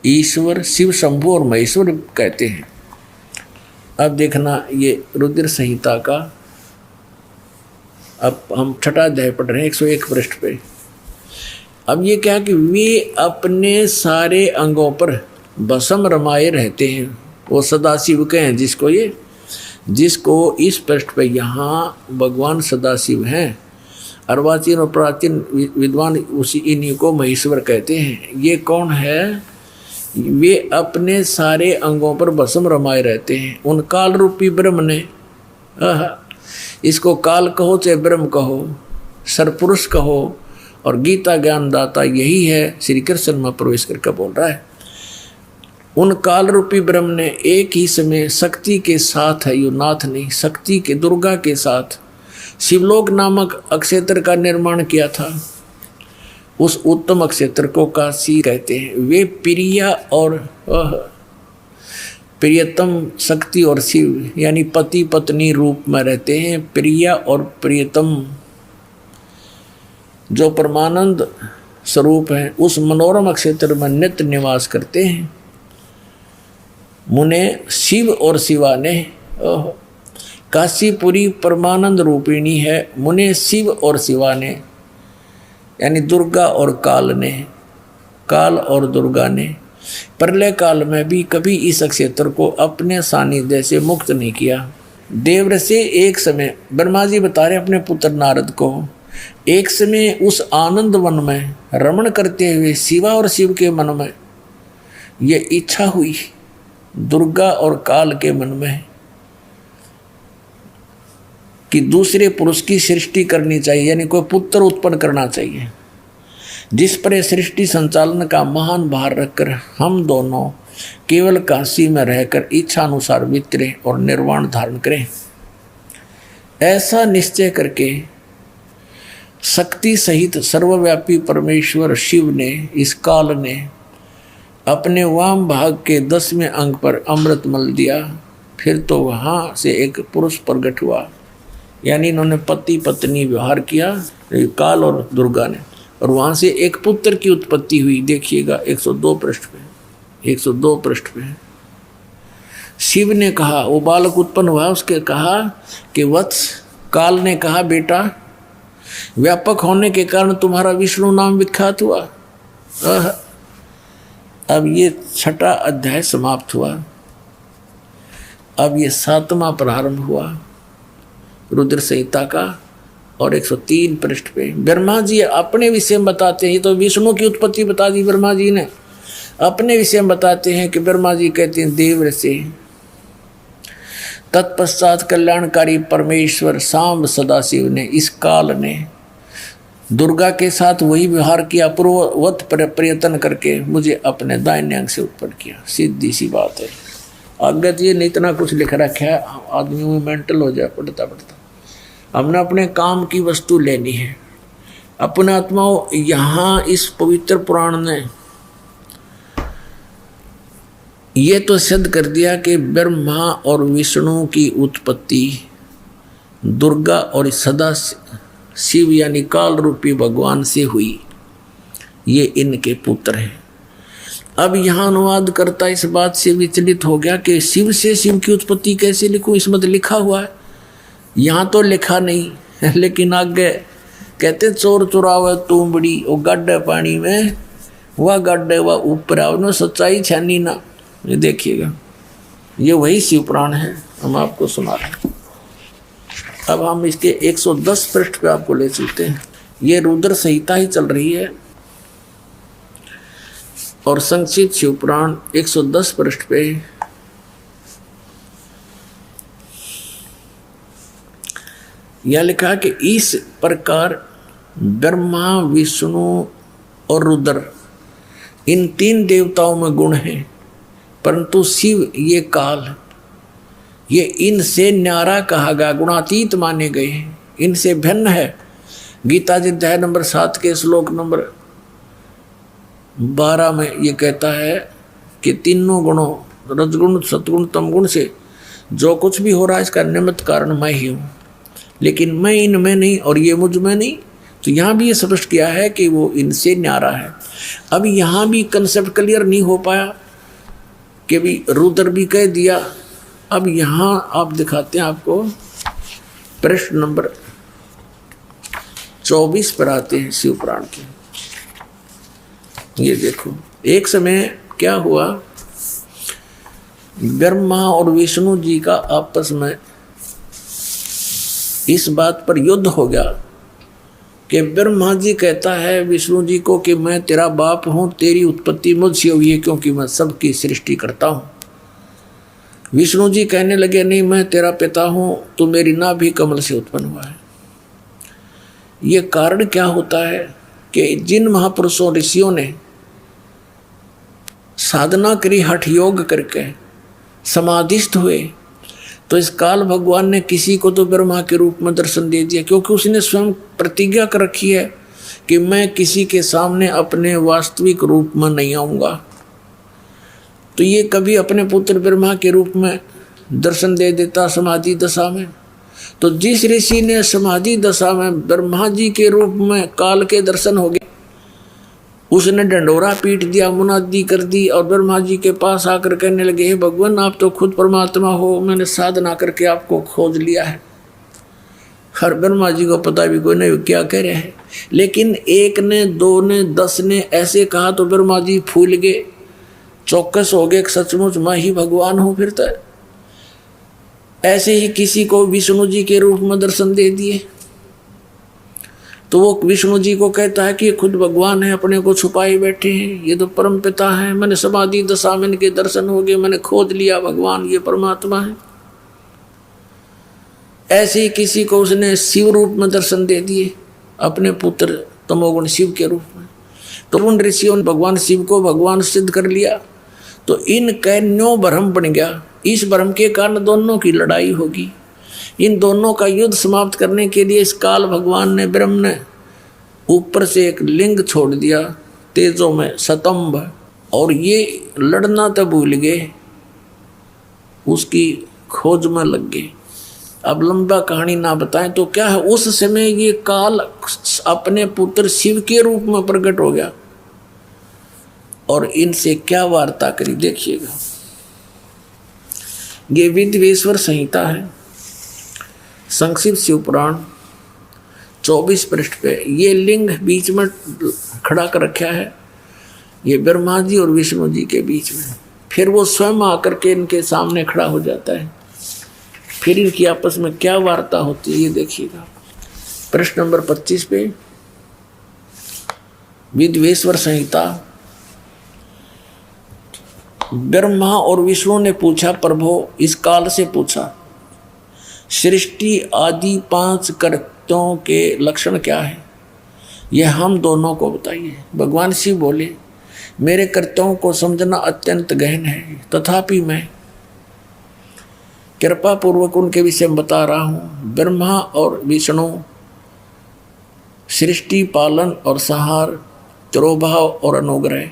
S1: ईश्वर, शिव शंभु और महेश्वर कहते हैं। अब देखना, ये रुद्र संहिता का अब हम 6वां अध्याय पढ़ रहे हैं, 101 पृष्ठ पे। अब ये क्या कि वे अपने सारे अंगों पर भस्म रमाए रहते हैं। वो सदाशिव के हैं, जिसको इस पृष्ठ पे यहाँ भगवान सदाशिव हैं। अर्वाचीन और प्राचीन विद्वान उसी इन्हीं को महेश्वर कहते हैं। ये कौन है? वे अपने सारे अंगों पर भस्म रमाए रहते हैं। उन काल रूपी ब्रह्म ने, इसको काल कहो चाहे ब्रह्म कहो, सरपुरुष कहो, और गीता ज्ञानदाता यही है, श्री कृष्ण में प्रवेश करके बोल रहा है। उन काल रूपी ब्रह्म ने एक ही समय शक्ति के साथ है, यो नाथ नहीं, शक्ति के दुर्गा के साथ शिवलोक नामक अक्षेत्र का निर्माण किया था। उस उत्तम अक्षेत्र को काशी कहते हैं। वे प्रिया और प्रियतम शक्ति और शिव यानी पति पत्नी रूप में रहते हैं। प्रिया और प्रियतम जो परमानंद स्वरूप हैं उस मनोरम क्षेत्र में नित्य निवास करते हैं। मुने शिव और शिवा ने, काशीपुरी परमानंद रूपिणी है। मुने शिव और शिवा ने यानी दुर्गा और काल ने, काल और दुर्गा ने प्रलय काल में भी कभी इस क्षेत्र को अपने सानिध्य से मुक्त नहीं किया। देवर से एक समय ब्रह्मा जी बता रहे अपने पुत्र नारद को, एक समय उस आनंद वन में रमण करते हुए शिवा और शिव के मन में ये इच्छा हुई, दुर्गा और काल के मन में, कि दूसरे पुरुष की सृष्टि करनी चाहिए, यानी कोई पुत्र उत्पन्न करना चाहिए, जिस पर सृष्टि संचालन का महान भार रखकर हम दोनों केवल काशी में रहकर इच्छा अनुसार विचरें और निर्वाण धारण करें। ऐसा निश्चय करके शक्ति सहित सर्वव्यापी परमेश्वर शिव ने, इस काल ने अपने वाम भाग के 10वें अंग पर अमृत मल दिया। फिर तो वहाँ से एक पुरुष प्रकट हुआ, यानी इन्होंने पति पत्नी व्यवहार किया, काल और दुर्गा ने, और वहाँ से एक पुत्र की उत्पत्ति हुई। देखिएगा 102 पृष्ठ पे, 102 पृष्ठ पे शिव ने कहा, वो बालक उत्पन्न हुआ, उसके कहा कि वत्स, काल ने कहा बेटा व्यापक होने के कारण तुम्हारा विष्णु नाम विख्यात हुआ। अब ये 6वां अध्याय समाप्त हुआ। अब ये 7वां प्रारंभ हुआ रुद्र संहिता का, और 103 पृष्ठ पे ब्रह्मा जी अपने विषय में बताते हैं। तो विष्णु की उत्पत्ति बता दी ब्रह्मा जी ने, अपने विषय में बताते हैं कि ब्रह्मा जी कहते हैं देवर से तत्पश्चात कल्याणकारी परमेश्वर सांब सदाशिव ने, इस काल ने दुर्गा के साथ वही व्यवहार किया, पूर्ववत प्रयत्न करके मुझे अपने दाहिने अंग से उत्पन्न किया। सीधी सी बात है। आगे तो ये नहीं इतना कुछ लिख रखा है, आदमी में मेंटल हो जाए पढ़ता पढ़ता। हमने अपने काम की वस्तु लेनी है। अपने आत्माओं, यहाँ इस पवित्र पुराण ने ये तो सिद्ध कर दिया कि ब्रह्मा और विष्णु की उत्पत्ति दुर्गा और सदा शिव यानी काल रूपी भगवान से हुई, ये इनके पुत्र हैं। अब यहाँ अनुवाद करता इस बात से विचलित हो गया कि शिव से शिव की उत्पत्ति कैसे लिखूं, इसमें तो लिखा हुआ है, यहाँ तो लिखा नहीं है। लेकिन आगे कहते चोर चुरावे तुमबड़ी, वो गड्ढे पानी में, वह गड्ढे वह ऊपर आओ, सच्चाई छानी ना। ये देखिएगा, ये वही शिव पुराण है, हम आपको सुना रहे हैं। अब हम इसके 110 पृष्ठ पे आपको ले चलते हैं। ये रुद्र संहिता ही चल रही है और संक्षिप्त शिव पुराण 110 पृष्ठ पे यह लिखा कि इस प्रकार ब्रह्मा, विष्णु और रुद्र इन 3 देवताओं में गुण हैं, परंतु शिव ये काल, ये इनसे न्यारा कहा गया, गुणातीत माने गए हैं, इनसे भिन्न है। गीता जी अध्याय नंबर 7 के श्लोक नंबर 12 में ये कहता है कि तीनों गुणों, रजगुण, सतगुण, तमगुण से जो कुछ भी हो रहा है इसका निमित्त कारण मैं ही हूँ, लेकिन मैं इनमें नहीं और ये मुझ में नहीं। तो यहाँ भी ये स्पष्ट किया है कि वो इनसे न्यारा है। अब यहाँ भी कंसेप्ट क्लियर नहीं हो पाया कि भी रुद्र भी कह दिया। अब यहाँ आप दिखाते हैं, आपको पृष्ठ नंबर 24 पर आते हैं शिव पुराण के। ये देखो, एक समय क्या हुआ, ब्रह्मा और विष्णु जी का आपस में इस बात पर युद्ध हो गया कि ब्रह्मा जी कहता है विष्णु जी को कि मैं तेरा बाप हूँ, तेरी उत्पत्ति मुझसे हुई है क्योंकि मैं सबकी सृष्टि करता हूँ। विष्णु जी कहने लगे नहीं, मैं तेरा पिता हूँ, तो मेरी नाभि कमल से उत्पन्न हुआ है। ये कारण क्या होता है कि जिन महापुरुषों ऋषियों ने साधना करी, हठ योग करके समाधिस्थ हुए, तो इस काल भगवान ने किसी को तो ब्रह्मा के रूप में दर्शन दे दिया, क्योंकि उसने स्वयं प्रतिज्ञा कर रखी है कि मैं किसी के सामने अपने वास्तविक रूप में नहीं आऊँगा। तो ये कभी अपने पुत्र ब्रह्मा के रूप में दर्शन दे देता समाधि दशा में। तो जिस ऋषि ने समाधि दशा में ब्रह्मा जी के रूप में काल के दर्शन हो गए, उसने डंडोरा पीट दिया, मुनादी कर दी और ब्रह्मा जी के पास आकर कहने लगे, हे भगवान आप तो खुद परमात्मा हो, मैंने साधना करके आपको खोज लिया है। हर ब्रह्मा जी को पता भी कोई नहीं क्या कह रहे हैं, लेकिन एक ने, दो ने, 10 ने ऐसे कहा तो ब्रह्मा जी फूल गए, चौकस हो गए, सचमुच मैं ही भगवान हूँ। फिर तो ऐसे ही किसी को विष्णु जी के रूप में दर्शन दे दिए, तो वो विष्णु जी को कहता है कि ये खुद भगवान है, अपने को छुपाए बैठे हैं, ये तो परम पिता है, मैंने समाधि दशा में इनके दर्शन हो गए, मैंने खोज लिया भगवान ये परमात्मा है। ऐसे ही किसी को उसने शिव रूप में दर्शन दे दिए, अपने पुत्र तमोगुण शिव के रूप में। तो उन ऋषियों ने भगवान शिव को भगवान सिद्ध कर लिया। तो इनका न्यो भ्रम बन गया। इस भ्रम के कारण दोनों की लड़ाई होगी। इन दोनों का युद्ध समाप्त करने के लिए इस काल भगवान ने, ब्रह्म ने ऊपर से एक लिंग छोड़ दिया तेजों में, स्तंभ, और ये लड़ना तो भूल गए, उसकी खोज में लग गए। अब लंबा कहानी ना बताएं तो क्या है, उस समय ये काल अपने पुत्र शिव के रूप में प्रकट हो गया और इनसे क्या वार्ता करी देखिएगा। ये विद्वेश्वर संहिता है, संक्षिप्त शिव पुराण 24 पृष्ठ पे ये लिंग बीच में खड़ा कर रखा है, ये ब्रह्मा जी और विष्णु जी के बीच में। फिर वो स्वयं आकर के इनके सामने खड़ा हो जाता है। फिर इनकी आपस में क्या वार्ता होती है ये देखिएगा। प्रश्न नंबर 25 पे विद्वेश्वर संहिता। ब्रह्मा और विष्णु ने पूछा, प्रभु, इस काल से पूछा सृष्टि आदि 5 कर्तों के लक्षण क्या है, यह हम दोनों को बताइए। भगवान शिव बोले, मेरे कर्तव्यों को समझना अत्यंत गहन है, तथापि मैं कृपा पूर्वक उनके विषय में बता रहा हूँ। ब्रह्मा और विष्णु सृष्टि, पालन और संहार, तिरोभाव और अनुग्रह,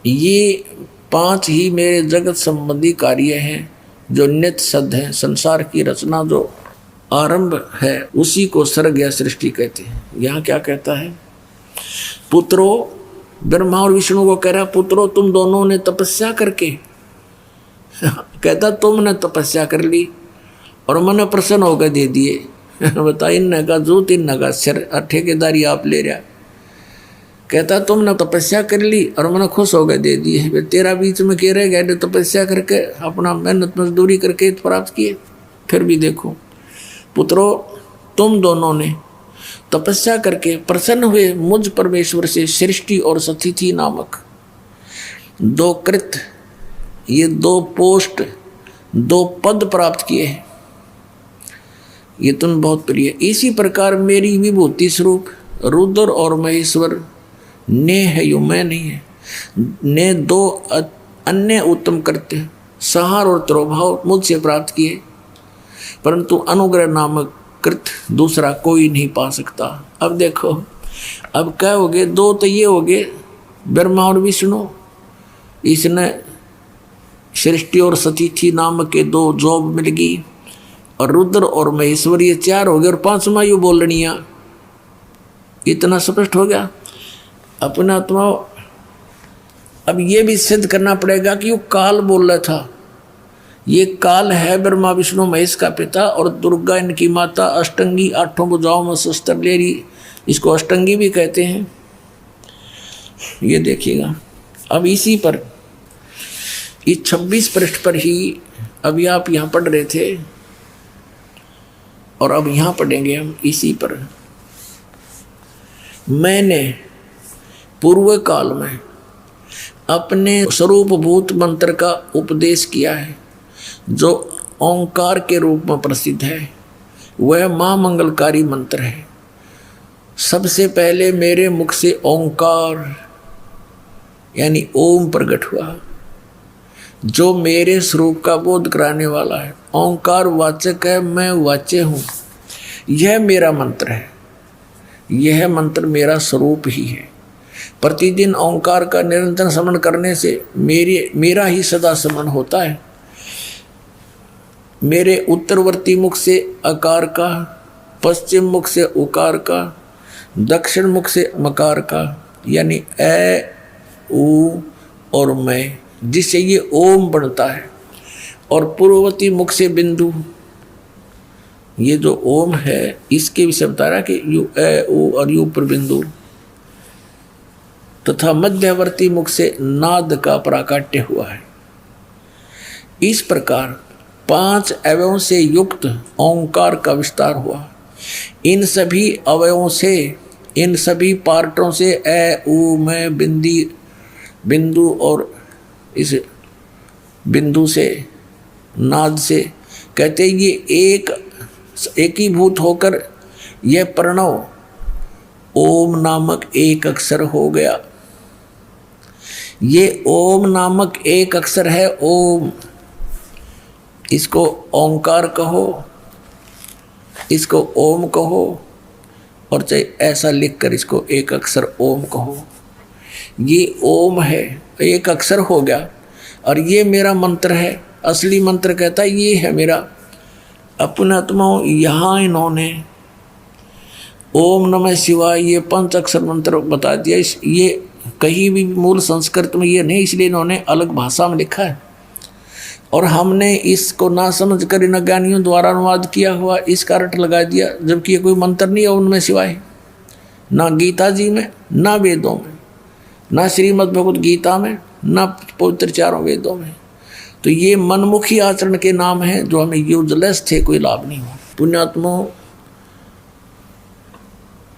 S1: ये 5 ही मेरे जगत संबंधी कार्य हैं जो नित्य सिद्ध हैं। संसार की रचना जो आरंभ है उसी को सर्ग या सृष्टि कहते हैं। यहाँ क्या कहता है, पुत्रो, ब्रह्मा और विष्णु को कह रहा, पुत्रो तुम दोनों ने तपस्या करके कहता तुमने तपस्या कर ली और मैंने प्रसन्न होकर दे दिए। बता, इन का जूत इन का सिर, ठेकेदारी आप ले रहा। कहता तुमने तपस्या कर ली और मैंने खुश होकर दे दिए। तेरा बीच में कह रहे गए तपस्या करके अपना मेहनत मजदूरी करके प्राप्त किए। फिर भी देखो पुत्रो, तुम दोनों ने तपस्या करके प्रसन्न हुए मुझ परमेश्वर से सृष्टि और स्थिति नामक 2 कृत, ये 2 पोस्ट, 2 पद प्राप्त किए हैं। ये तुम बहुत प्रिय। इसी प्रकार मेरी विभूति स्वरूप रुद्र और महेश्वर ने है, यो मैं नहीं है, ने 2 अन्य उत्तम कृत्य संहार और तिरोभाव मुझसे प्राप्त किए, परंतु अनुग्रह नामक कृत दूसरा कोई नहीं पा सकता। अब देखो, अब क्या हो गए, 2 तो ये हो गए ब्रह्मा और विष्णु, इसने सृष्टि और स्थिति नामक के 2 जॉब मिल गई, और रुद्र और महेश्वर ये 4 हो गए, और 5वां यू बोलनिया। इतना स्पष्ट हो गया अपना आत्मा। अब ये भी सिद्ध करना पड़ेगा कि वो काल बोल रहा था। ये काल है ब्रह्मा विष्णु महेश का पिता, और दुर्गा इनकी माता, अष्टंगी, 8 भुजाओं में शस्त्र ले रही, इसको अष्टंगी भी कहते हैं। ये देखिएगा, अब इसी पर इस 26 पृष्ठ पर ही अभी आप यहाँ पढ़ रहे थे, और अब यहाँ पढ़ेंगे हम इसी पर। मैंने पूर्व काल में अपने स्वरूपभूत मंत्र का उपदेश किया है, जो ओंकार के रूप में प्रसिद्ध है। वह महामंगलकारी मंत्र है। सबसे पहले मेरे मुख से ओंकार यानी ओम प्रकट हुआ, जो मेरे स्वरूप का बोध कराने वाला है। ओंकार वाचक है, मैं वाच्य हूँ। यह मेरा मंत्र है, यह मंत्र मेरा स्वरूप ही है। प्रतिदिन ओंकार का निरंतर स्मरण करने से मेरा ही सदा स्मरण होता है। मेरे उत्तरवर्ती मुख से अकार का, पश्चिम मुख से उकार का, दक्षिण मुख से मकार का, यानी ए, ऊ और मैं, जिससे ये ओम बनता है, और पूर्ववर्ती मुख से बिंदु। ये जो ओम है इसके विषय बता रहा कि यू ए, ऊ और यू पर बिंदु, तथा मध्यवर्ती मुख से नाद का प्राकाट्य हुआ है। इस प्रकार 5 अवयवों से युक्त ओंकार का विस्तार हुआ। इन सभी अवयवों से, इन सभी पार्टों से ए, ऊ, मैं, बिंदु और इस बिंदु से, नाद से, कहते ये एकीभूत होकर यह प्रणव ओम नामक एक अक्षर हो गया। ये ओम नामक एक अक्षर है, ओम। इसको ओंकार कहो, इसको ओम कहो, और चाहे ऐसा लिखकर इसको एक अक्षर ओम कहो। ये ओम है, एक अक्षर हो गया, और ये मेरा मंत्र है। असली मंत्र कहता है ये है मेरा। अपने आत्माओं, यहाँ इन्होंने ओम नमः शिवाय ये 5 अक्षर मंत्र बता दिया। ये कहीं भी मूल संस्कृत में ये नहीं, इसलिए इन्होंने अलग भाषा में लिखा है, और हमने इसको ना समझ कर इन ज्ञानियों द्वारा अनुवाद किया हुआ इसका अर्थ लगा दिया, जबकि ये कोई मंत्र नहीं है उनमें सिवाय, ना गीता जी में, ना वेदों में, ना श्रीमद् भगवत गीता में, ना पवित्र 4 वेदों में। तो ये मनमुखी आचरण के नाम हैं जो हमें यूजलेस थे, कोई लाभ नहीं हुआ। पुण्यात्मा,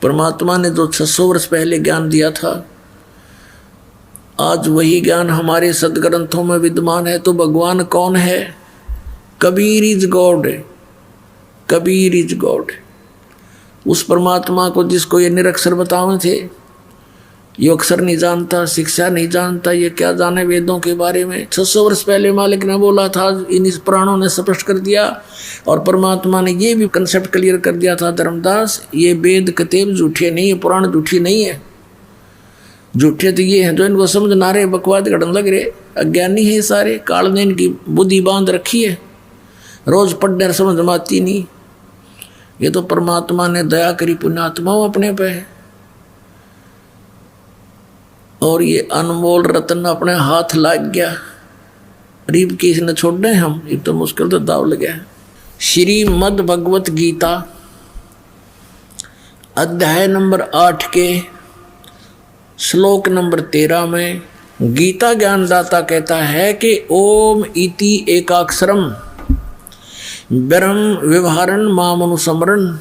S1: परमात्मा ने जो 600 वर्ष पहले ज्ञान दिया था, आज वही ज्ञान हमारे सदग्रंथों में विद्यमान है। तो भगवान कौन है? Kabir is God. Kabir is God. उस परमात्मा को जिसको ये निरक्षर बताए थे, ये अक्षर नहीं जानता, शिक्षा नहीं जानता, ये क्या जाने वेदों के बारे में। 600 वर्ष पहले मालिक ने बोला था, इन पुराणों ने स्पष्ट कर दिया, और परमात्मा ने ये भी कंसेप्ट क्लियर कर दिया था, धर्मदास ये वेद कतेब झूठे नहीं है, पुराण झूठी नहीं है। झूठे तो ये हैं जो इनको समझ ना रहे, बकवाद घड़न लग रहे, अज्ञानी है सारे, काल ने इनकी बुद्धि बांध रखी है, रोज पढ़ने समझ में आती नहीं। ये तो परमात्मा ने दया करी पुण्यात्माओं अपने पे है, और ये अनमोल रत्न अपने हाथ लाग गया, गरीब की इसने छोड़ने हम, ये तो मुश्किल तो दाव लग गया। श्रीमद् भगवत गीता अध्याय नंबर 8 के श्लोक नंबर 13 में गीता ज्ञानदाता कहता है कि ओम इति एकाक्षरम ब्रह्म व्यवहारन मामनुसमरण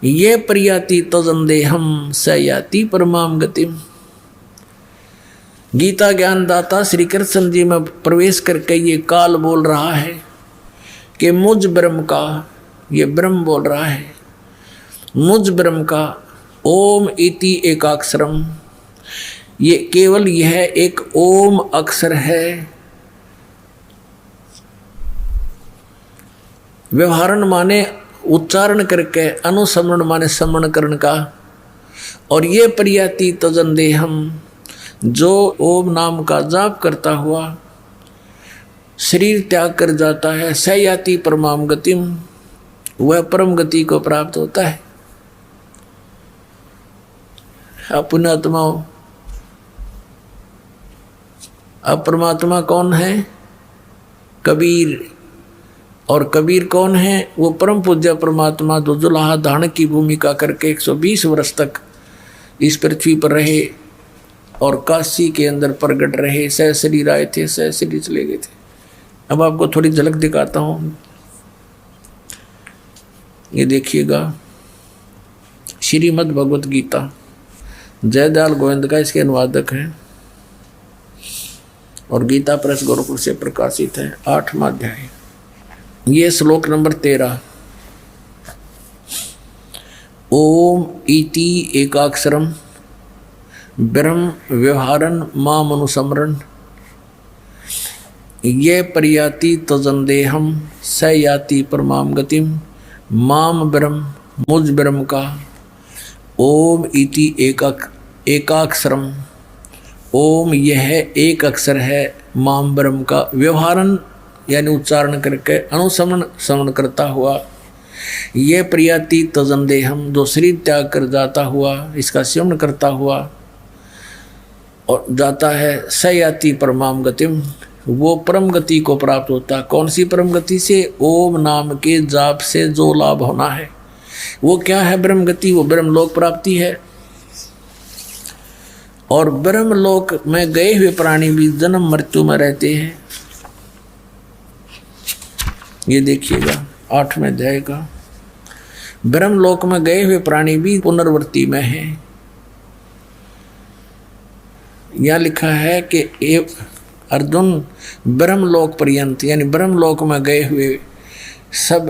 S1: ये प्रयाति तजंदेहम स याति परमाम गतिम। गीता ज्ञानदाता श्री कृष्ण जी में प्रवेश करके ये काल बोल रहा है कि मुझ ब्रह्म का, ये ब्रह्म बोल रहा है, मुझ ब्रह्म का ओम इति एकाक्षरम, ये केवल यह एक ओम अक्षर है। व्यवहारन माने उच्चारण करके, अनुसमरण माने समरण करण का, और ये प्रयाति तजंदेहम जो ओम नाम का जाप करता हुआ शरीर त्याग कर जाता है, सयाति परमाम गतिम, वह परम गति को प्राप्त होता है। पुण्यात्माओं, अब परमात्मा कौन है? कबीर। और कबीर कौन है? वो परम पूज्य परमात्मा जो जुलाहा धारण की भूमिका करके 120 वर्ष तक इस पृथ्वी पर रहे और काशी के अंदर प्रगट रहे, सह शरीर आए थे, सह शरीर चले गए थे। अब आपको थोड़ी झलक दिखाता हूँ, ये देखिएगा। श्रीमद् भगवत गीता, जयदयाल गोविंद का इसके अनुवादक हैं और गीता प्रेस गोरखपुर से प्रकाशित है, 8वां अध्याय। ये श्लोक नंबर 13। ओम इति एकाक्षरम ब्रह्म व्यवहारन माम अनुसमरण ये प्रयाति तजंदेहम स याति परमाम गतिम। माम ब्रह्म, मुझ ब्रह्म का, ओम इति एकाक्षरम, ओम यह एक अक्षर है, माम ब्रह्म का, व्यवहारन यानी उच्चारण करके, अनुसमन समन करता हुआ, ये प्रयाति तजंदेहम जो शरीर त्याग कर जाता हुआ, इसका सेवन करता हुआ और जाता है, सयाति परमाम गतिम, वो परम गति को प्राप्त होता। कौन सी परम गति से? ओम नाम के जाप से जो लाभ होना है वो क्या है? ब्रह्म गति, वो ब्रह्मलोक प्राप्ति है। और ब्रह्मलोक में गए हुए प्राणी भी जन्म मृत्यु में रहते हैं। ये देखिएगा 8वें अध्याय का, ब्रह्मलोक में गए हुए प्राणी भी पुनर्वृत्ति में हैं। यह लिखा है कि अर्जुन ब्रह्मलोक पर्यंत, यानी ब्रह्मलोक में गए हुए सब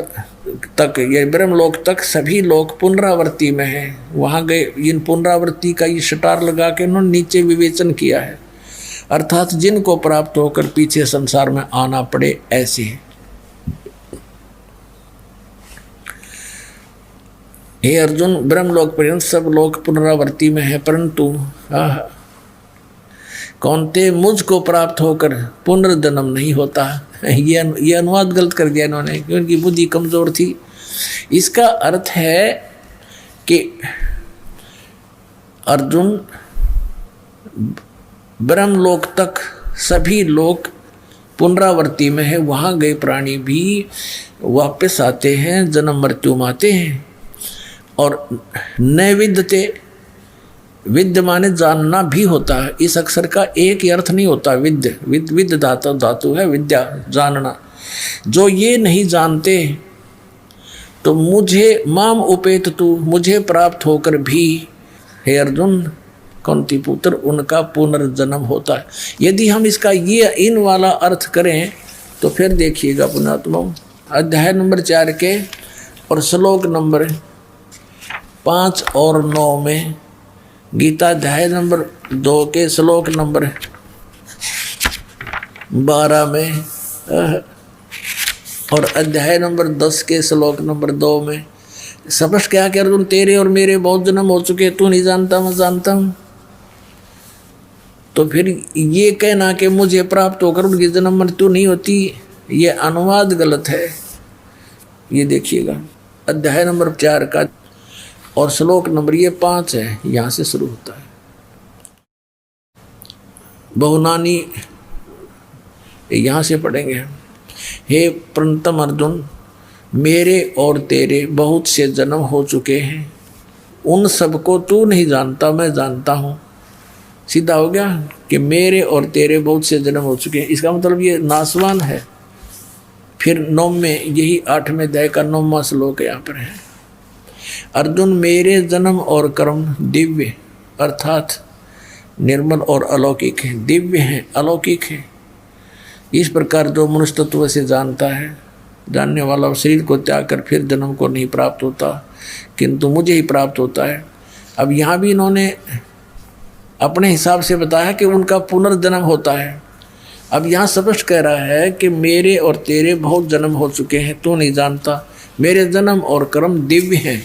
S1: तक, ये ब्रह्मलोक तक सभी लोग पुनरावृत्ति में हैं। वहाँ गए, इन पुनरावृत्ति का ये शटार लगा के उन्होंने नीचे विवेचन किया है, अर्थात जिनको प्राप्त होकर पीछे संसार में आना पड़े ऐसे। हे अर्जुन, ब्रह्मलोक पर्यंत सब लोग पुनरावृत्ति में है, परंतु कौनते मुझको प्राप्त होकर पुनर्जन्म नहीं होता। ये अनुवाद गलत कर दिया इन्होंने, क्योंकि बुद्धि कमजोर थी। इसका अर्थ है कि अर्जुन, ब्रह्मलोक तक सभी लोग पुनरावृत्ति में है, वहाँ गए प्राणी भी वापस आते हैं, जन्म मृत्यु में आते हैं। और नैविद्यते, विद्य माने जानना भी होता है। इस अक्षर का एक ही अर्थ नहीं होता विद्य, विद्य धातु है विद्या, जानना। जो ये नहीं जानते तो मुझे माम उपेत तू, मुझे प्राप्त होकर भी हे अर्जुन कुंती पुत्र उनका पुनर्जन्म होता है। यदि हम इसका ये इन वाला अर्थ करें तो फिर देखिएगा पुण्यात्मा, अध्याय नंबर 4 के और श्लोक नंबर 5 और 9 में, गीता अध्याय नंबर 2 के श्लोक नंबर 12 में और अध्याय नंबर 10 के श्लोक नंबर 2 में स्पष्ट क्या कि अर्जुन तेरे और मेरे बहुत जन्म हो चुके, तू नहीं जानता मैं जानता हूं। तो फिर ये कहना कि मुझे प्राप्त होकर उनकी जन्म मृत्यु नहीं होती, ये अनुवाद गलत है। ये देखिएगा अध्याय नंबर 4 का और श्लोक नंबर ये 5 है, यहां से शुरू होता है। बहुनानी यहां से पढ़ेंगे। हे प्रणतम अर्जुन, मेरे और तेरे बहुत से जन्म हो चुके हैं, उन सबको तू नहीं जानता मैं जानता हूं। सीधा हो गया कि मेरे और तेरे बहुत से जन्म हो चुके हैं, इसका मतलब ये नासवान है। फिर 9 में यही 8वें अध्याय का 9वां श्लोक यहाँ पर है। अर्जुन मेरे जन्म और कर्म दिव्य अर्थात निर्मल और अलौकिक है, दिव्य है अलौकिक है। इस प्रकार जो मनुष्य तत्व से जानता है, जानने वाला शरीर को त्याग कर फिर जन्म को नहीं प्राप्त होता, किंतु मुझे ही प्राप्त होता है। अब यहाँ भी इन्होंने अपने हिसाब से बताया कि उनका पुनर्जन्म होता है। अब यहाँ स्पष्ट कह रहा है कि मेरे और तेरे बहुत जन्म हो चुके हैं, तू नहीं जानता, मेरे जन्म और कर्म दिव्य हैं।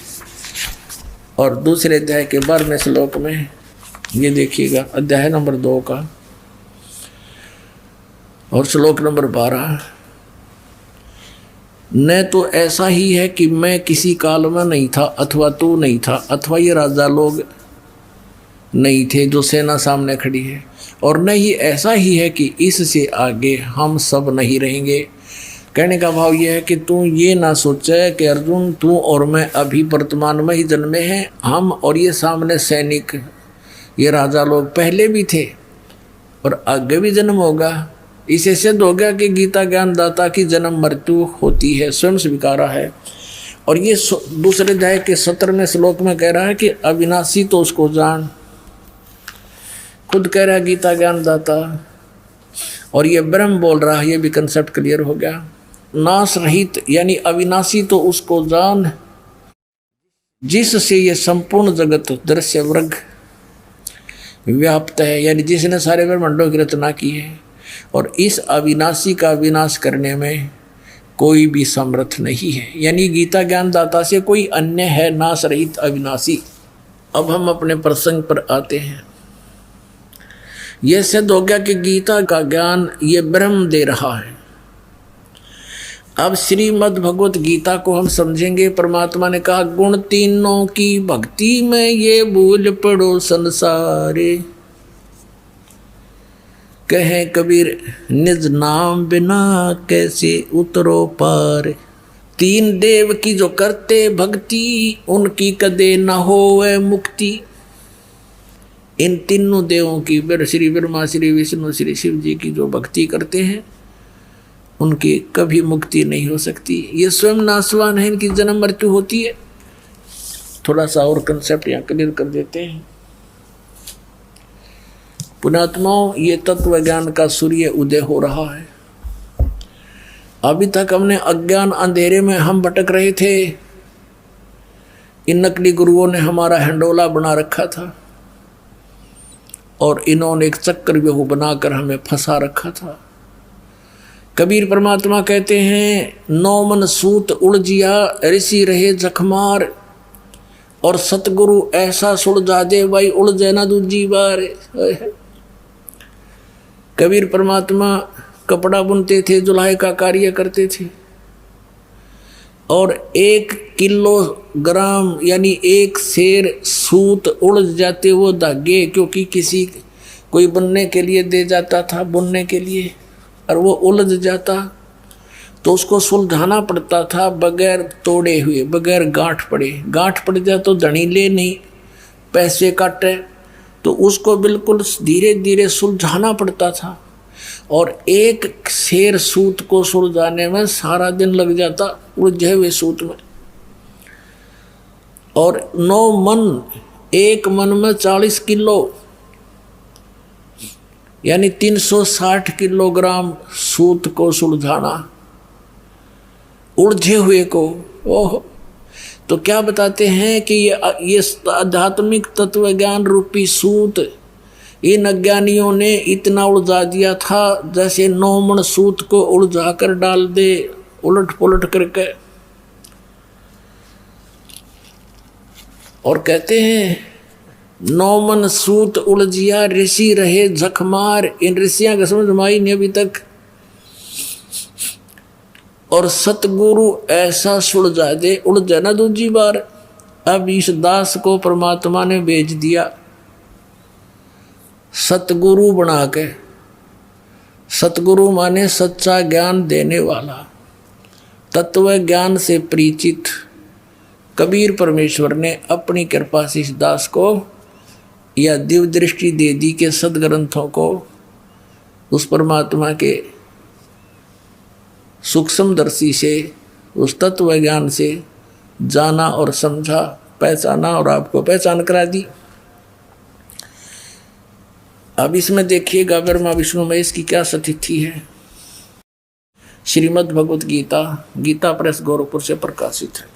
S1: और दूसरे अध्याय के 12वें श्लोक में ये देखिएगा, अध्याय नंबर 2 का और श्लोक नंबर 12, न तो ऐसा ही है कि मैं किसी काल में नहीं था अथवा तू नहीं था अथवा ये राजा लोग नहीं थे जो सेना सामने खड़ी है, और न ही ऐसा ही है कि इससे आगे हम सब नहीं रहेंगे। कहने का भाव यह है कि तू ये ना सोचे कि अर्जुन तू और मैं अभी वर्तमान में ही जन्मे हैं, हम और ये सामने सैनिक ये राजा लोग पहले भी थे और आगे भी जन्म होगा। इसे सिद्ध हो गया कि गीता ज्ञानदाता की जन्म मृत्यु होती है, स्वयं स्वीकारा है। और ये दूसरे अध्याय के 17वें श्लोक में कह रहा है कि अविनाशी तो उसको जान, खुद कह रहा है गीता ज्ञानदाता, और ये ब्रह्म बोल रहा है, ये भी कंसेप्ट क्लियर हो गया। नाश रहित यानी अविनाशी तो उसको जान जिससे ये संपूर्ण जगत दृश्य वर्ग व्याप्त है, यानी जिसने सारे ब्रह्मांडों की रचना की है, और इस अविनाशी का विनाश करने में कोई भी समर्थ नहीं है। यानी गीता ज्ञानदाता से कोई अन्य है नाश रहित अविनाशी। अब हम अपने प्रसंग पर आते हैं। यह सिद्ध हो गया कि गीता का ज्ञान ये ब्रह्म दे रहा है। अब श्रीमद् भगवत गीता को हम समझेंगे। परमात्मा ने कहा गुण तीनों की भक्ति में ये भूल पड़ो संसारे, कहे कबीर निज नाम बिना कैसे उतरो पार। 3 देव की जो करते भक्ति उनकी कदे न होवे मुक्ति। इन तीनों देवों की श्री ब्रह्मा श्री विष्णु श्री शिव जी की जो भक्ति करते हैं उनकी कभी मुक्ति नहीं हो सकती। ये स्वयं नासवान है, इनकी जन्म मृत्यु होती है। थोड़ा सा और कंसेप्ट यहाँ क्लियर कर देते हैं। पुण्यात्माओं, ये तत्व ज्ञान का सूर्य उदय हो रहा है। अभी तक हमने अज्ञान अंधेरे में हम भटक रहे थे। इन नकली गुरुओं ने हमारा हंडोला बना रखा था और इन्होंने एक चक्रव्यूह बनाकर हमें फंसा रखा था। कबीर परमात्मा कहते हैं 9 मन सूत उलझिया ऋषि रहे जखमार, और सतगुरु ऐसा सुलझा दे भाई उलझे ना दूजी बार। कबीर परमात्मा कपड़ा बुनते थे, जुलाई का कार्य करते थे, और 1 किलोग्राम यानी 1 सेर सूत उलझ जाते वो धागे, क्योंकि किसी कोई बुनने के लिए दे जाता था बुनने के लिए, और वो उलझ जाता तो उसको सुलझाना पड़ता था बगैर तोड़े हुए, बगैर गांठ पड़े। गांठ पड़ जाए तो धनी ले नहीं, पैसे काटे, तो उसको बिल्कुल धीरे धीरे सुलझाना पड़ता था। और 1 सेर सूत को सुलझाने में सारा दिन लग जाता उलझे हुए सूत में। और 9 मन, 1 मन में 40 किलो यानी 360 किलोग्राम सूत को सुलझाना, उलझे हुए को। ओह, तो क्या बताते हैं कि ये आध्यात्मिक तत्व ज्ञान रूपी सूत इन अज्ञानियों ने इतना उलझा दिया था जैसे 9 मन सूत को उलझा कर डाल दे उलट पुलट करके। और कहते हैं 9 मन सूत उलझिया ऋषि रहे झकमार। इन ऋषियों का समझ में आई नहीं अभी तक। और सतगुरु ऐसा सुलझा दे, उलझा ना दूसरी बार। अब इस दास को परमात्मा ने भेज दिया सतगुरु बना के। सतगुरु माने सच्चा ज्ञान देने वाला, तत्व ज्ञान से परिचित। कबीर परमेश्वर ने अपनी कृपा से इस दास को या दिव्य दृष्टि दे दी के सदग्रंथों को उस परमात्मा के सूक्ष्म दर्शी से, उस तत्व ज्ञान से जाना और समझा, पहचाना और आपको पहचान करा दी। अब इसमें देखिएगा ब्रह्मा विष्णु महेश की क्या स्थिति है। श्रीमद् भगवत गीता, गीता प्रेस गोरखपुर से प्रकाशित है।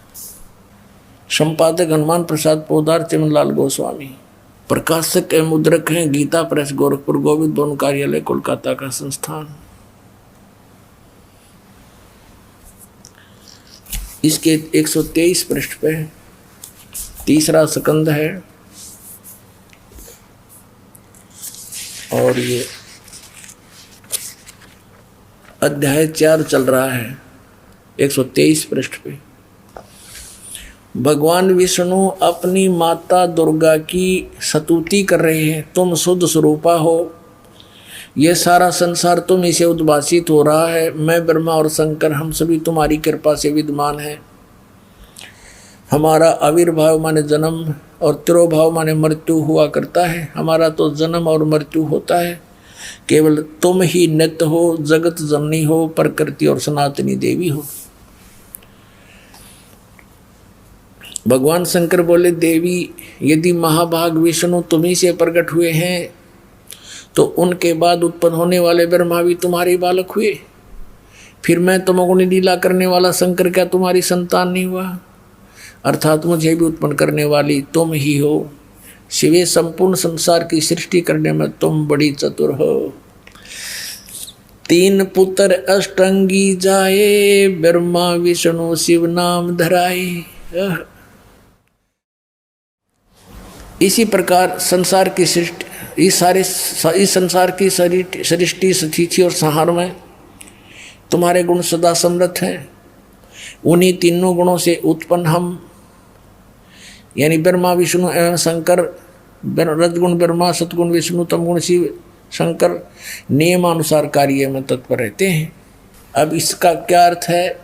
S1: संपादक हनुमान प्रसाद पोदार, चिमनलाल गोस्वामी। प्रकाशक एवं मुद्रक हैं गीता प्रेस गोरखपुर, गोविंद भवन कार्यालय कोलकाता का संस्थान। इसके 123 पृष्ठ पे 3रा स्कंद है और ये अध्याय 4 चल रहा है 123 पृष्ठ पे। भगवान विष्णु अपनी माता दुर्गा की स्तुति कर रहे हैं। तुम शुद्ध स्वरूपा हो, ये सारा संसार तुम इसे उद्भासित हो रहा है। मैं ब्रह्मा और शंकर हम सभी तुम्हारी कृपा से विद्यमान हैं। हमारा आविर्भाव माने जन्म और तिरोभाव माने मृत्यु हुआ करता है। हमारा तो जन्म और मृत्यु होता है, केवल तुम ही नित्य हो, जगत जननी हो, प्रकृति और सनातनी देवी हो। भगवान शंकर बोले, देवी यदि महाभाग विष्णु तुम्ही से प्रकट हुए हैं तो उनके बाद उत्पन्न होने वाले ब्रह्मा भी तुम्हारे बालक हुए। फिर मैं तमोगुणी लीला करने वाला शंकर क्या तुम्हारी संतान नहीं हुआ? अर्थात मुझे भी उत्पन्न करने वाली तुम ही हो। शिवे संपूर्ण संसार की सृष्टि करने में तुम बड़ी चतुर हो। 3 पुत्र अष्टंगी जाए, ब्रह्मा विष्णु शिव नाम धराए। इसी प्रकार संसार की सृष्टि, इस संसार की सृष्टि स्थिति और संहार में तुम्हारे गुण सदा समृद्ध हैं। उन्हीं तीनों गुणों से उत्पन्न हम यानी ब्रह्मा विष्णु एवं शंकर, रजगुण ब्रह्मा, सतगुण विष्णु, तमगुण शिव शंकर नियमानुसार कार्य में तत्पर रहते हैं। अब इसका क्या अर्थ है?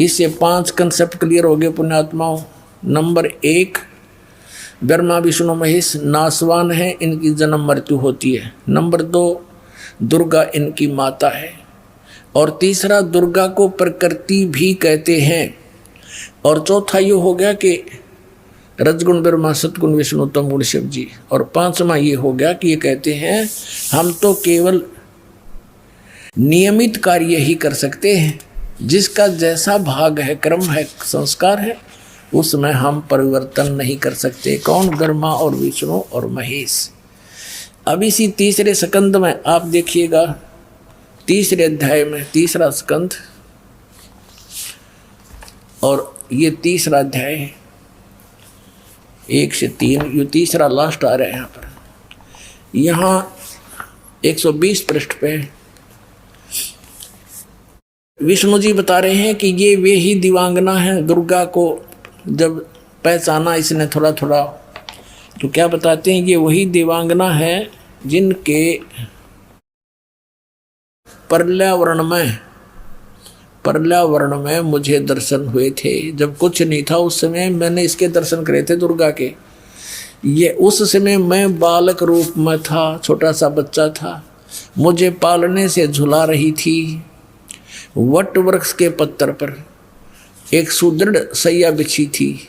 S1: इससे 5 कंसेप्ट क्लियर हो गए पुण्यात्माओं। नंबर 1, ब्रह्मा विष्णु महेश नासवान है, इनकी जन्म मृत्यु होती है। नंबर 2, दुर्गा इनकी माता है। और तीसरा, दुर्गा को प्रकृति भी कहते हैं। और चौथा ये हो गया कि रजगुण ब्रह्मा, सतगुण विष्णु, तमगुण शिव जी। और 5वां ये हो गया कि ये कहते हैं हम तो केवल नियमित कार्य ही कर सकते हैं। जिसका जैसा भाग है, क्रम है, संस्कार है, उसमें हम परिवर्तन नहीं कर सकते। कौन? ब्रह्मा और विष्णु और महेश। अब इसी 3रे स्कंद में आप देखिएगा, 3रे अध्याय में 3रा स्कंद और ये 3रा अध्याय है 1 से 3, ये 3रा लास्ट आ रहा है। यहाँ पर यहाँ 120 पृष्ठ पे विष्णु जी बता रहे हैं कि ये वे ही दिवांगना हैं। दुर्गा को जब पहचाना इसने थोड़ा थोड़ा, तो क्या बताते हैं? ये वही दिवांगना है जिनके पर्यावरण में मुझे दर्शन हुए थे। जब कुछ नहीं था उस समय मैंने इसके दर्शन करे थे, दुर्गा के। ये उस समय मैं बालक रूप में था, छोटा सा बच्चा था। मुझे पालने से झुला रही थी। वट वृक्ष के पत्थर पर एक सुदृढ़ सैया बिछी थी।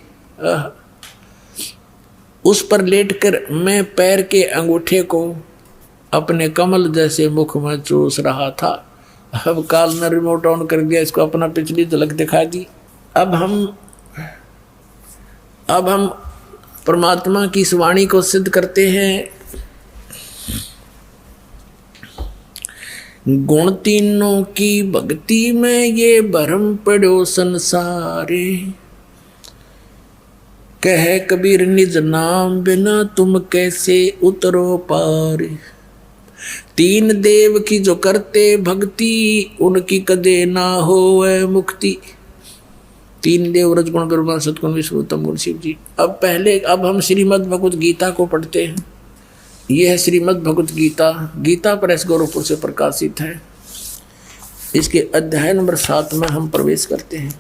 S1: उस पर लेटकर मैं पैर के अंगूठे को अपने कमल जैसे मुख में चूस रहा था। अब काल ने रिमोट ऑन कर दिया, इसको अपना पिछली झलक दिखा दी। अब हम अब हम परमात्मा की इस वाणी को सिद्ध करते हैं। गुण तीनों की भक्ति में ये भरम पड़ो संसारे, कह कबीर निज नाम बिना तुम कैसे उतरो पार। तीन देव की जो करते भक्ति, उनकी कदे ना होवे मुक्ति। तीन देव रजगुण ब्रह्मा सतगुण विष्णु उत्तम गुण शिव जी। अब हम श्रीमद् भगवत गीता को पढ़ते हैं। यह है श्रीमद् भगवत गीता, गीता प्रेस गोरखपुर से प्रकाशित है। इसके अध्याय नंबर 7 में हम प्रवेश करते हैं।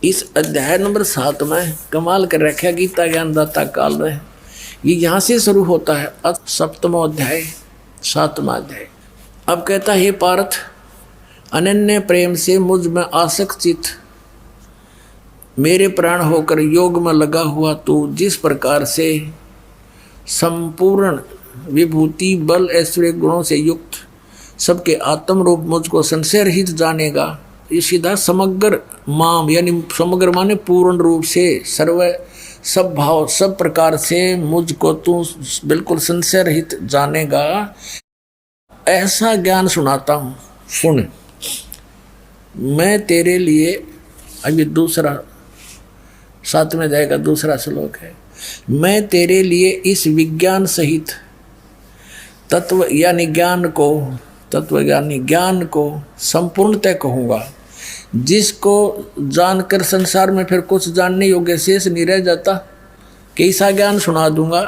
S1: इस अध्याय नंबर 7 में कमाल कर रखा गीता ज्ञानदाता काल में। ये यहाँ से शुरू होता है, 7वां अध्याय 7वां अध्याय। अब कहता है, हे पार्थ, अनन्य प्रेम से मुझ में आसक्त चित्त मेरे प्राण होकर योग में लगा हुआ तू जिस प्रकार से संपूर्ण विभूति बल ऐश्वर्य गुणों से युक्त सबके आत्म रूप मुझको संशय रहित जानेगा। ये सीधा समग्र माम, यानी समग्र माने पूर्ण रूप से सर्व सब भाव सब प्रकार से मुझको तू बिल्कुल संशय रहित जानेगा, ऐसा ज्ञान सुनाता हूँ। सुन, मैं तेरे लिए, अभी दूसरा 7वें अध्याय का दूसरा श्लोक है, मैं तेरे लिए इस विज्ञान सहित तत्व यानी ज्ञान को, तत्व यानी ज्ञान को संपूर्णतः कहूँगा, जिसको जानकर संसार में फिर कुछ जानने योग्य शेष नहीं रह जाता। कि ऐसा ज्ञान सुना दूंगा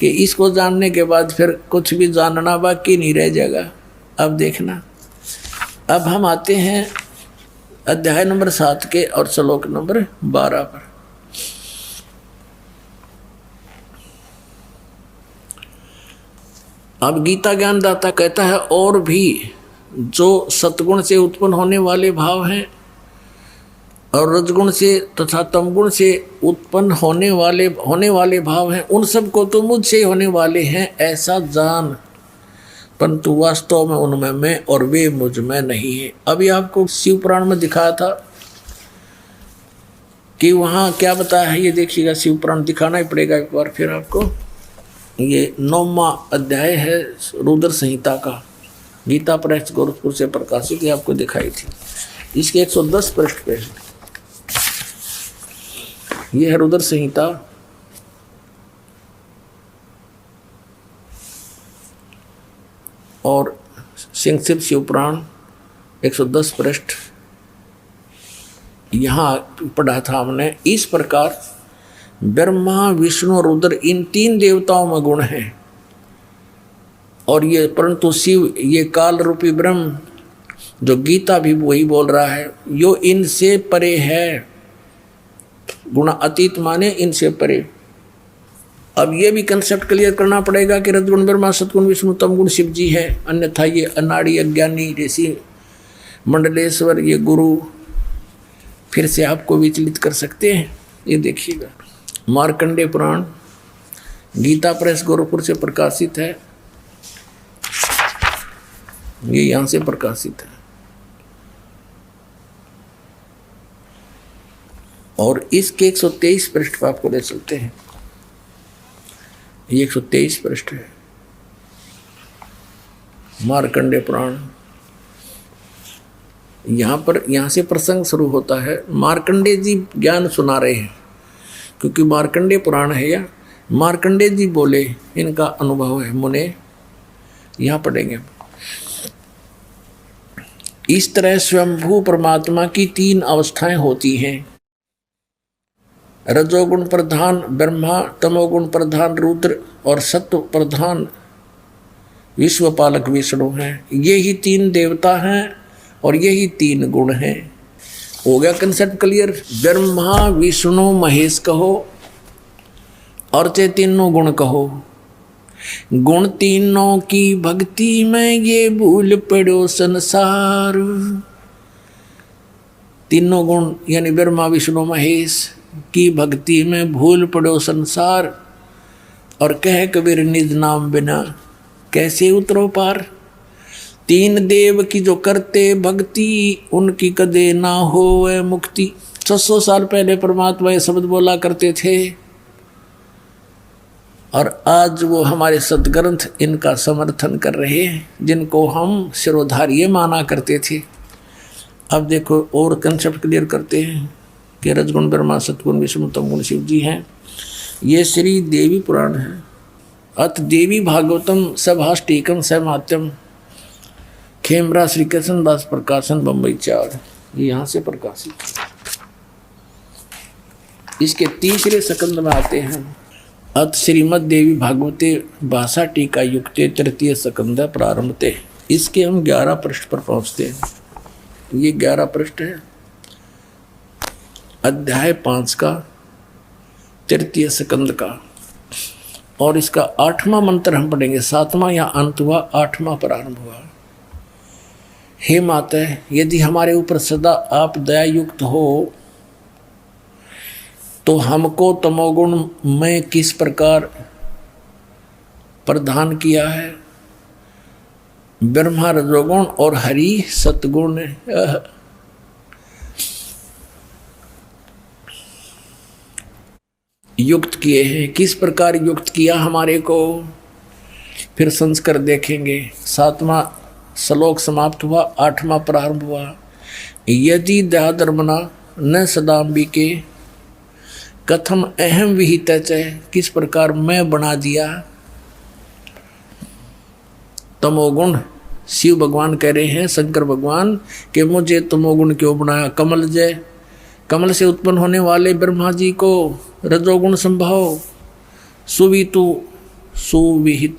S1: कि इसको जानने के बाद फिर कुछ भी जानना बाकी नहीं रह जाएगा। अब देखना, अब हम आते हैं अध्याय नंबर 7 के और श्लोक नंबर 12 पर। अब गीता ज्ञानदाता कहता है, और भी जो सतगुण से उत्पन्न होने वाले भाव हैं और रजगुण से तथा तमगुण से उत्पन्न होने वाले भाव हैं, उन सब को तो मुझसे होने वाले हैं ऐसा जान, परंतु वास्तव में उनमें मैं और वे मुझ में नहीं है। अभी आपको शिव पुराण में दिखाया था कि वहाँ क्या बताया है, ये देखिएगा। शिव पुराण दिखाना ही पड़ेगा एक बार फिर आपको। ये 9वां अध्याय है रुद्र संहिता का, गीता प्रेस गोरखपुर से प्रकाशित, ये आपको दिखाई थी। इसके 110 पृष्ठ पे ये है रुद्र संहिता। और सिंह शिव पुराण 110 पृष्ठ यहाँ पढ़ा था हमने। इस प्रकार ब्रह्मा विष्णु रुद्र इन 3 देवताओं में गुण हैं, और ये परंतु शिव ये काल रूपी ब्रह्म, जो गीता भी वही बोल रहा है, यो इनसे परे है। गुण अतीत माने इनसे परे। अब ये भी कंसेप्ट क्लियर करना पड़ेगा कि रजगुण ब्रह्मा सतगुण विष्णु तमगुण शिव जी है, अन्यथा ये अनाड़ी अज्ञानी ऋषि मंडलेश्वर ये गुरु फिर से आपको विचलित कर सकते हैं। ये देखिएगा, मार्कंडेय पुराण गीता प्रेस गोरखपुर से प्रकाशित है, ये यहाँ से प्रकाशित है। और इसके 123 पृष्ठ पर आपको ले चलते हैं। ये 123 पृष्ठ है मार्कंडेय पुराण। यहाँ से प्रसंग शुरू होता है। मार्कंडेय जी ज्ञान सुना रहे हैं, क्योंकि मार्कंडेय पुराण है, या मार्कंडेय जी बोले, इनका अनुभव है मुने। यहाँ पढ़ेंगे। इस तरह स्वयंभू परमात्मा की 3 अवस्थाएं होती हैं। रजोगुण प्रधान ब्रह्मा, तमोगुण प्रधान रुद्र और सत्व प्रधान विश्वपालक विष्णु हैं। ये ही 3 देवता हैं और यही 3 गुण हैं। हो गया कंसेप्ट क्लियर। ब्रह्मा विष्णु महेश कहो और ते तीनों गुण कहो। गुण तीनों की भक्ति में ये भूल पड़ो संसार। तीनों गुण यानी ब्रह्मा विष्णु महेश की भक्ति में भूल पड़ो संसार, और कह कबीर निज नाम बिना कैसे उतरो पार। 3 देव की जो करते भक्ति, उनकी कदे ना होवे मुक्ति। 600 साल पहले परमात्मा ये शब्द बोला करते थे और आज वो हमारे सदग्रंथ इनका समर्थन कर रहे हैं, जिनको हम शिरोधार्य माना करते थे। अब देखो और कंसेप्ट क्लियर करते हैं कि रजगुण ब्रह्मा, सतगुण विष्णु, तमगुण शिव जी हैं। ये श्री देवी पुराण है। अत देवी भागवतम सभाष्टीकम सहमात्यम, खेमरा श्री कृष्ण दास प्रकाशन, बम्बई 4, ये यहाँ से प्रकाशित। इसके तीसरे सकंद में आते हैं। अत श्रीमद देवी भागवते भाषा टीका युक्ते तृतीय सकंद प्रारंभते। इसके हम 11 पृष्ठ पर पहुँचते हैं। ये 11 पृष्ठ है अध्याय 5 का तृतीय सकंद का, और इसका 8वां मंत्र हम पढ़ेंगे। 7वां या अंत हुआ, 8वां प्रारंभ हुआ। हे माता, यदि हमारे ऊपर सदा आप दया युक्त हो तो हमको तमोगुण में किस प्रकार प्रदान किया है। ब्रह्मा रजोगुण और हरि सतगुण युक्त किए हैं। किस प्रकार युक्त किया हमारे को, फिर संस्कार देखेंगे। 7वां श्लोक समाप्त हुआ, 8वां प्रारंभ हुआ। यदि दयाधर्मना न सदाम्बिके कथम अहम विहित, किस प्रकार मैं बना दिया तमोगुण। शिव भगवान कह रहे हैं, शंकर भगवान, कि मुझे तमोगुण क्यों बनाया। कमल जय, कमल से उत्पन्न होने वाले ब्रह्मा जी को रजोगुण संभव, सुवितु सुविहित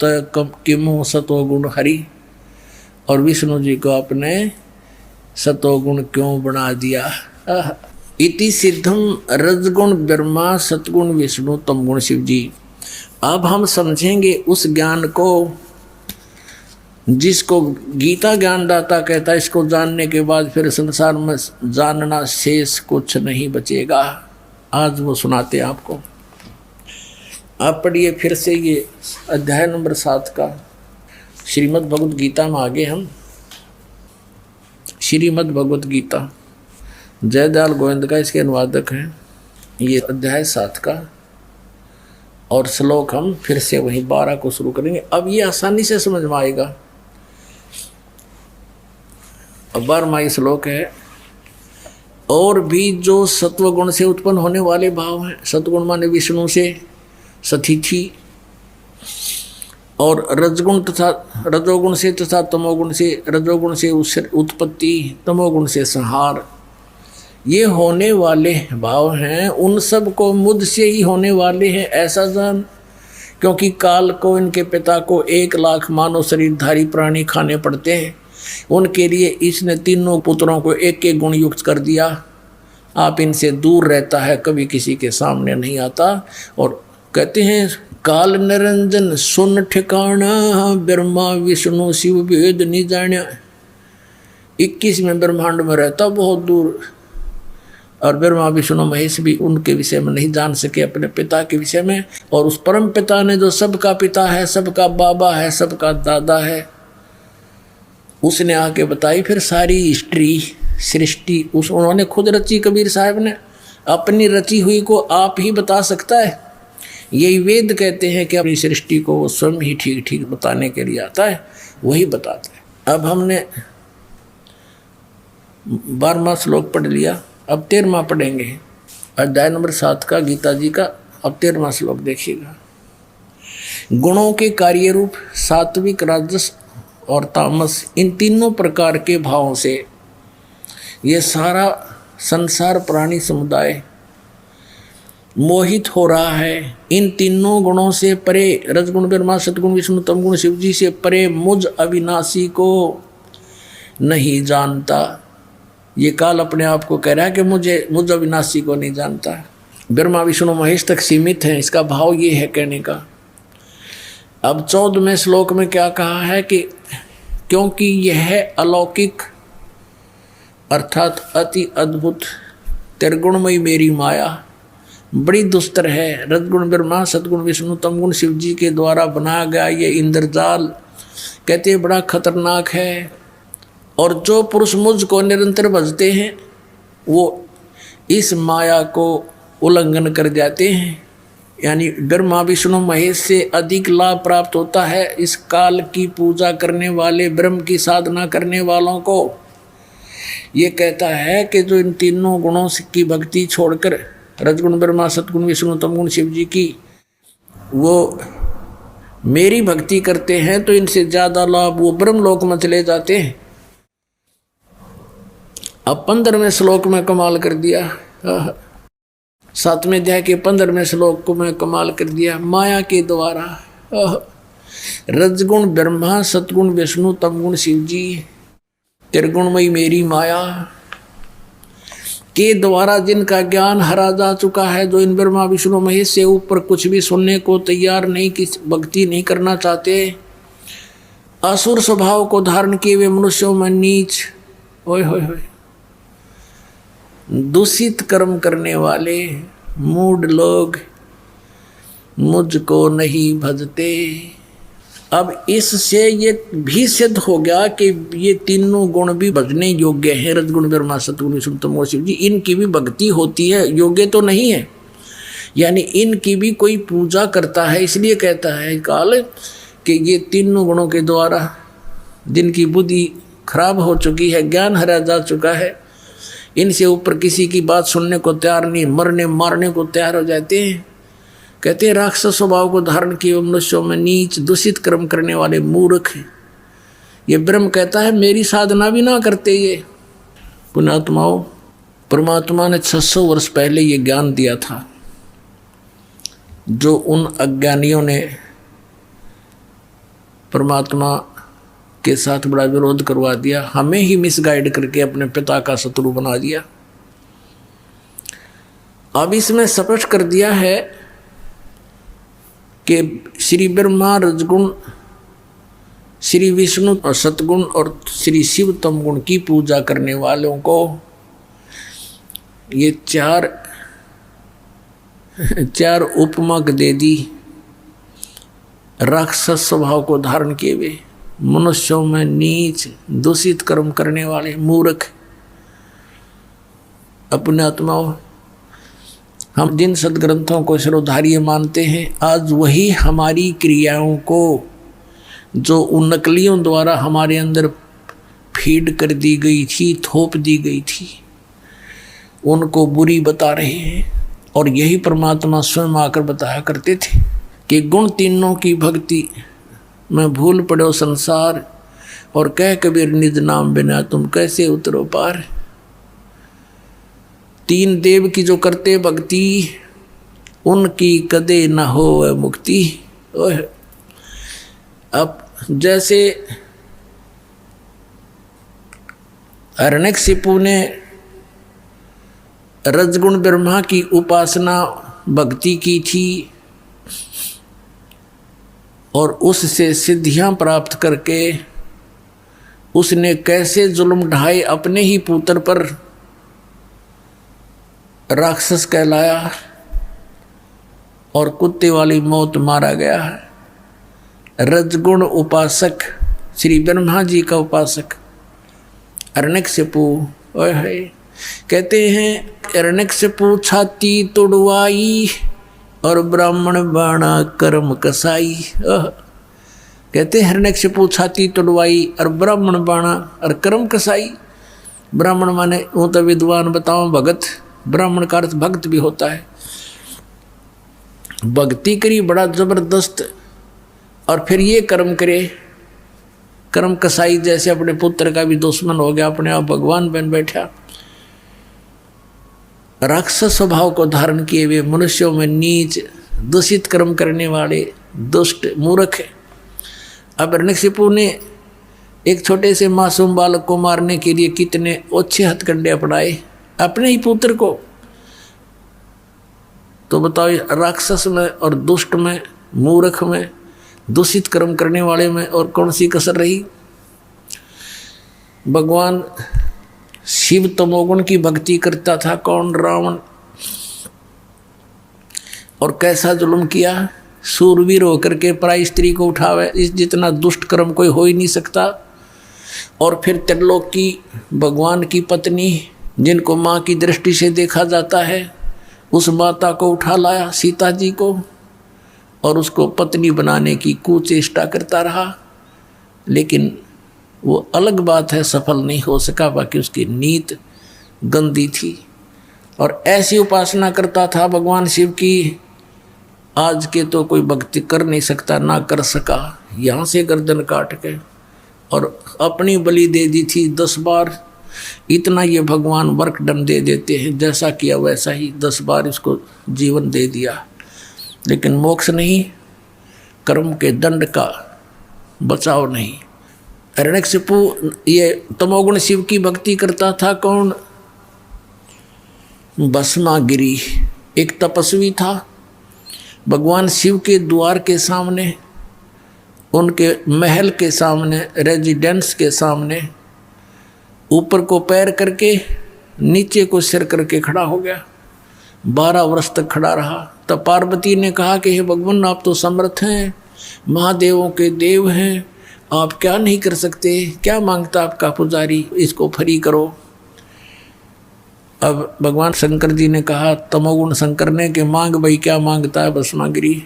S1: किमु सतोगुण हरि, और विष्णु जी को आपने सतोगुण क्यों बना दिया। इति सिद्धम रजगुण ब्रह्मा, सतगुण विष्णु, तमगुण शिव जी। अब हम समझेंगे उस ज्ञान को जिसको गीता ज्ञानदाता कहता है। इसको जानने के बाद फिर संसार में जानना शेष कुछ नहीं बचेगा। आज वो सुनाते आपको। आप पढ़िए फिर से ये अध्याय नंबर 7 का श्रीमद् भगवत गीता में। आगे हम श्रीमद् भगवत गीता, जयदयाल गोविंद का इसके अनुवादक हैं। ये अध्याय 7 का और श्लोक हम फिर से वही 12 को शुरू करेंगे। अब ये आसानी से समझ में आएगा। 12वां श्लोक है। और भी जो सत्वगुण से उत्पन्न होने वाले भाव हैं, सत्वगुण माने विष्णु से सतिथि, और रजगुण तथा रजोगुण से तथा तमोगुण से, रजोगुण से उत्पत्ति, तमोगुण से संहार, ये होने वाले भाव हैं। उन सब को मुझ से ही होने वाले हैं ऐसा जान, क्योंकि काल को इनके पिता को 1 लाख मानव शरीरधारी प्राणी खाने पड़ते हैं। उनके लिए इसने तीनों पुत्रों को एक एक गुण युक्त कर दिया। आप इनसे दूर रहता है, कभी किसी के सामने नहीं आता। और कहते हैं काल निरंजन सुन ठिकाना, ब्रह्मा विष्णु शिव भेद नहीं जाना। 21वें ब्रह्मांड में रहता बहुत दूर, और ब्रह्मा विष्णु महेश भी उनके विषय में नहीं जान सके, अपने पिता के विषय में। और उस परम पिता ने जो सबका पिता है, सबका बाबा है, सबका दादा है, उसने आके बताई फिर सारी हिस्ट्री सृष्टि। उन्होंने खुद रची। कबीर साहब ने अपनी रची हुई को आप ही बता सकता है। यही वेद कहते हैं कि अपनी सृष्टि को वो स्वयं ही ठीक ठीक बताने के लिए आता है, वही बताता है। अब हमने 12वां श्लोक पढ़ लिया, अब 13वां पढ़ेंगे। अध्याय नंबर 7 का गीता जी का। अब 13वां श्लोक देखिएगा। गुणों के कार्य रूप सात्विक, राजस और तामस, इन तीनों प्रकार के भावों से ये सारा संसार प्राणी समुदाय मोहित हो रहा है। इन तीनों गुणों से परे, रजगुण ब्रह्मा, सतगुण विष्णु, तमगुण शिव जी से परे मुझ अविनाशी को नहीं जानता। ये काल अपने आप को कह रहा है कि मुझ अविनाशी को नहीं जानता। ब्रह्मा विष्णु महेश तक सीमित है, इसका भाव ये है कहने का। अब 14वें श्लोक में क्या कहा है कि क्योंकि यह अलौकिक अर्थात अति अद्भुत त्रिगुणमयी मेरी माया बड़ी दुस्तर है। रजगुण ब्रह्मा, सतगुण विष्णु, तमगुण शिव जी के द्वारा बनाया गया ये इंद्रजाल कहते हैं बड़ा खतरनाक है। और जो पुरुष मुझको निरंतर भजते हैं वो इस माया को उल्लंघन कर जाते हैं। यानी ब्रह्मा विष्णु महेश से अधिक लाभ प्राप्त होता है इस काल की पूजा करने वाले, ब्रह्म की साधना करने वालों को। ये कहता है कि जो इन तीनों गुणों की भक्ति छोड़कर, रजगुण ब्रह्मा, सतगुण विष्णु, तमगुण शिव जी की, वो मेरी भक्ति करते हैं तो इनसे ज्यादा लाभ वो ब्रह्म लोक में चले जाते हैं। अब 15वें श्लोक में कमाल कर दिया, 7वें अध्याय के 15वें श्लोक को मैं कमाल कर दिया। माया के द्वारा रजगुण ब्रह्मा, सतगुण विष्णु, तमगुण शिव जी, त्रिगुणमयी मेरी माया के द्वारा जिनका ज्ञान हरा जा चुका है, जो इन ब्रह्मा विष्णु महेश से ऊपर कुछ भी सुनने को तैयार नहीं, किस भक्ति नहीं करना चाहते, असुर स्वभाव को धारण किए हुए मनुष्यों में नीच, ओए होए होए, दूषित कर्म करने वाले मूढ़ लोग मुझको नहीं भजते। अब इससे ये भी सिद्ध हो गया कि ये तीनों गुण भी भजने योग्य हैं, रजगुण ब्रह्मा, सतगुण विष्णु, तमगुण शिव जी, इनकी भी भक्ति होती है, योग्य तो नहीं है, यानी इनकी भी कोई पूजा करता है। इसलिए कहता है काल कि ये तीनों गुणों के द्वारा जिनकी बुद्धि खराब हो चुकी है, ज्ञान हरा जा चुका है, इनसे ऊपर किसी की बात सुनने को तैयार नहीं, मरने मारने को तैयार हो जाते हैं। कहते हैं राक्षस स्वभाव को धारण किए मनुष्यों में नीच, दूषित कर्म करने वाले मूर्ख हैं। ये ब्रह्म कहता है मेरी साधना भी ना करते ये पुण्यात्माओं। परमात्मा ने 600 वर्ष पहले ये ज्ञान दिया था, जो उन अज्ञानियों ने परमात्मा के साथ बड़ा विरोध करवा दिया, हमें ही मिसगाइड करके अपने पिता का शत्रु बना दिया। अब इसमें स्पष्ट कर दिया है कि श्री ब्रह्मा रजगुण, श्री विष्णु और सतगुण और श्री शिव तमगुण की पूजा करने वालों को ये चार उपमा दे दी। राक्षस स्वभाव को धारण किए हुए मनुष्यों में नीच, दूषित कर्म करने वाले मूर्ख। अपने आत्माओं, हम जिन सदग्रंथों को शिरोधार्य मानते हैं, आज वही हमारी क्रियाओं को जो उन नकलियों द्वारा हमारे अंदर फीड कर दी गई थी, थोप दी गई थी, उनको बुरी बता रहे हैं। और यही परमात्मा स्वयं आकर बताया करते थे कि गुण तीनों की भक्ति में भूल पड़ो संसार, और कह कबीर निज नाम बिना तुम कैसे उतरो पार। तीन देव की जो करते भक्ति, उनकी कदे न हो मुक्ति। अब जैसे हिरण्यकशिपु ने रजगुण ब्रह्मा की उपासना भक्ति की थी और उससे सिद्धियां प्राप्त करके उसने कैसे जुल्म ढाए अपने ही पुत्र पर, राक्षस कहलाया और कुत्ते वाली मौत मारा गया। रजगुण उपासक श्री ब्रह्मा जी का उपासक हिरण्यकशिपु कहते हैं, हिरण्यकशिपु छाती तुड़वाई और ब्राह्मण बाणा कर्म कसाई। कहते हैं हिरण्यकशिपु छाती तुड़वाई और ब्राह्मण बाणा और कर्म कसाई। ब्राह्मण माने वो तो विद्वान, बताओ भगत, ब्राह्मण का अर्थ भक्त भी होता है। भक्ति करी बड़ा जबरदस्त और फिर ये कर्म करे, कर्म कसाई जैसे अपने पुत्र का भी दुश्मन हो गया, अपने आप भगवान बन बैठा। राक्षस स्वभाव को धारण किए हुए मनुष्यों में नीच, दूषित कर्म करने वाले दुष्ट मूर्ख है। अब हिरण्यकशिपु ने एक छोटे से मासूम बालक को मारने के लिए कितने ओछे हथकंडे अपनाए अपने ही पुत्र को। तो बताओ राक्षस में और दुष्ट में, मूर्ख में, दूषित कर्म करने वाले में और कौन सी कसर रही। भगवान शिव तमोगुण की भक्ति करता था कौन? रावण। और कैसा जुल्म किया, सूरवीर होकर के पराई स्त्री को उठावे, इस जितना दुष्ट कर्म कोई हो ही नहीं सकता। और फिर त्रिलोक की भगवान की पत्नी जिनको माँ की दृष्टि से देखा जाता है, उस माता को उठा लाया सीता जी को और उसको पत्नी बनाने की कुचेष्टा करता रहा, लेकिन वो अलग बात है, सफल नहीं हो सका। बाकी उसकी नीत गंदी थी और ऐसी उपासना करता था भगवान शिव की, आज के तो कोई भक्ति कर नहीं सकता, ना कर सका। यहाँ से गर्दन काट के और अपनी बलि दे दी थी 10 बार। इतना ये भगवान वर्कडन दे देते हैं, जैसा किया वैसा ही 10 बार इसको जीवन दे दिया, लेकिन मोक्ष नहीं, कर्म के दंड का बचाव नहीं। हिरण्यकशिपु ये तमोगुण शिव की भक्ति करता था। कौन? भस्मागिरी एक तपस्वी था। भगवान शिव के द्वार के सामने, उनके महल के सामने, रेजिडेंस के सामने ऊपर को पैर करके नीचे को सिर करके खड़ा हो गया। 12 वर्ष तक खड़ा रहा। तब पार्वती ने कहा कि हे भगवान, आप तो समर्थ हैं, महादेवों के देव हैं, आप क्या नहीं कर सकते? क्या मांगता आपका पुजारी? इसको फ्री करो। अब भगवान शंकर जी ने कहा, तमोगुण शंकर ने, कि मांग भाई, क्या मांगता है भस्मागिरी?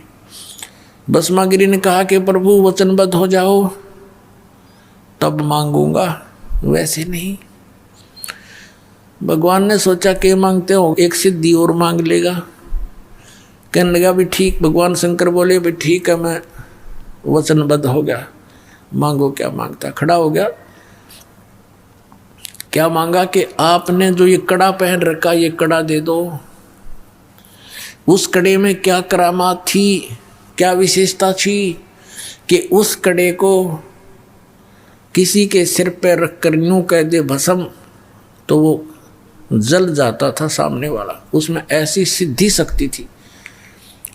S1: भस्मागिरी ने कहा कि प्रभु वचनबद्ध हो जाओ तब मांगूंगा, वैसे नहीं। भगवान ने सोचा कि मांगते हो, एक सिद्धि और मांग लेगा। कहने लगा भी ठीक। भगवान शंकर बोले भी ठीक है, मैं वचनबद्ध हो गया, मांगो क्या मांगता। खड़ा हो गया। क्या मांगा कि आपने जो ये कड़ा पहन रखा, ये कड़ा दे दो। उस कड़े में क्या करामात थी, क्या विशेषता थी कि उस कड़े को किसी के सिर पर रख कर यूँ कह दे भस्म, तो वो जल जाता था सामने वाला। उसमें ऐसी सिद्धि शक्ति थी।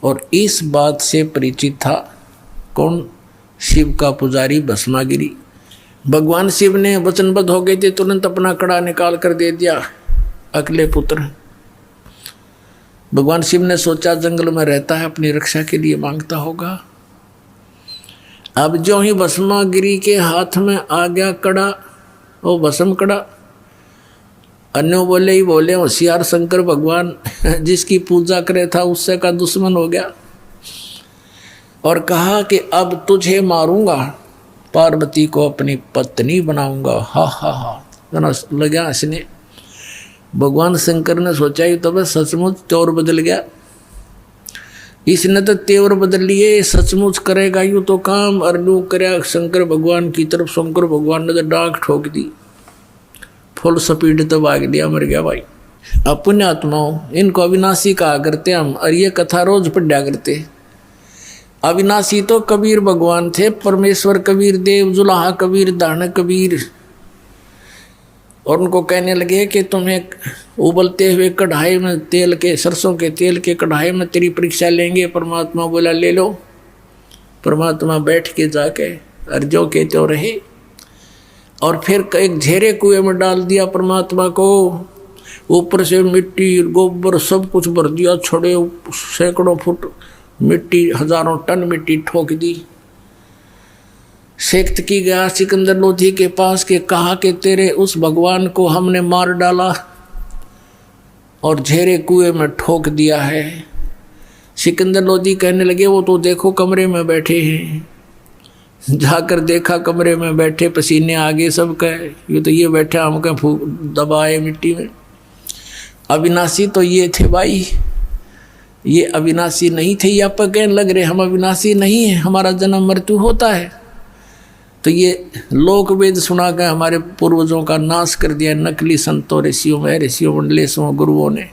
S1: और इस बात से परिचित था कौन? शिव का पुजारी भस्मागिरी। भगवान शिव ने वचनबद्ध हो गए थे, तुरंत अपना कड़ा निकाल कर दे दिया अगले पुत्र। भगवान शिव ने सोचा जंगल में रहता है, अपनी रक्षा के लिए मांगता होगा। अब जो ही भस्मागिरी के हाथ में आ गया कड़ा, वो भस्म कड़ा, अन्यों बोले ही बोले, होशियार शंकर भगवान जिसकी पूजा करे था उससे का दुश्मन हो गया। और कहा कि अब तुझे मारूंगा, पार्वती को अपनी पत्नी बनाऊंगा। हा हा हा लगा हंसने। भगवान शंकर ने सोचा ही तो बस सचमुच तेवर बदल गया। इसने तो तेवर बदल लिए, सचमुच करेगा यूँ तो काम। और यूँ करे शंकर भगवान की तरफ। शंकर भगवान ने तो डांक ठोक दी, फुल स्पीड तो भाग दिया, मर गया भाई। अब पुण्यात्माओं, इनको अविनाशी कहा करते हम, और ये कथा रोज पढ़ा करते। अविनाशी तो कबीर भगवान थे, परमेश्वर कबीर देव, जुलाहा कबीर, दान कबीर। और उनको कहने लगे कि तुम्हें उबलते हुए कढ़ाई में तेल के, सरसों के तेल के कढ़ाई में तेरी परीक्षा लेंगे। परमात्मा बोला ले लो। परमात्मा बैठ के जाके और जो के तो रहे। और फिर एक झेरे कुएं में डाल दिया परमात्मा को। ऊपर से मिट्टी गोबर सब कुछ भर दिया, छड़े सैकड़ों फुट मिट्टी, हजारों टन मिट्टी ठोक दी। सेक्त की गया सिकंदर लोधी के पास के, कहा कि तेरे उस भगवान को हमने मार डाला और झेरे कुएं में ठोक दिया है। सिकंदर लोधी कहने लगे वो तो देखो कमरे में बैठे हैं। जाकर देखा कमरे में बैठे, पसीने आगे सब कहे ये तो ये बैठे, हम कहें फूक दबाए मिट्टी में। अविनाशी तो ये थे भाई, ये अविनाशी नहीं थे। ये आप कहने लग रहे हम अविनाशी नहीं है, हमारा जन्म मृत्यु होता है। तो ये लोक वेद सुना कर हमारे पूर्वजों का नाश कर दिया नकली संतों, ऋषियों में, ऋषियों मंडलेशों, गुरुओं ने।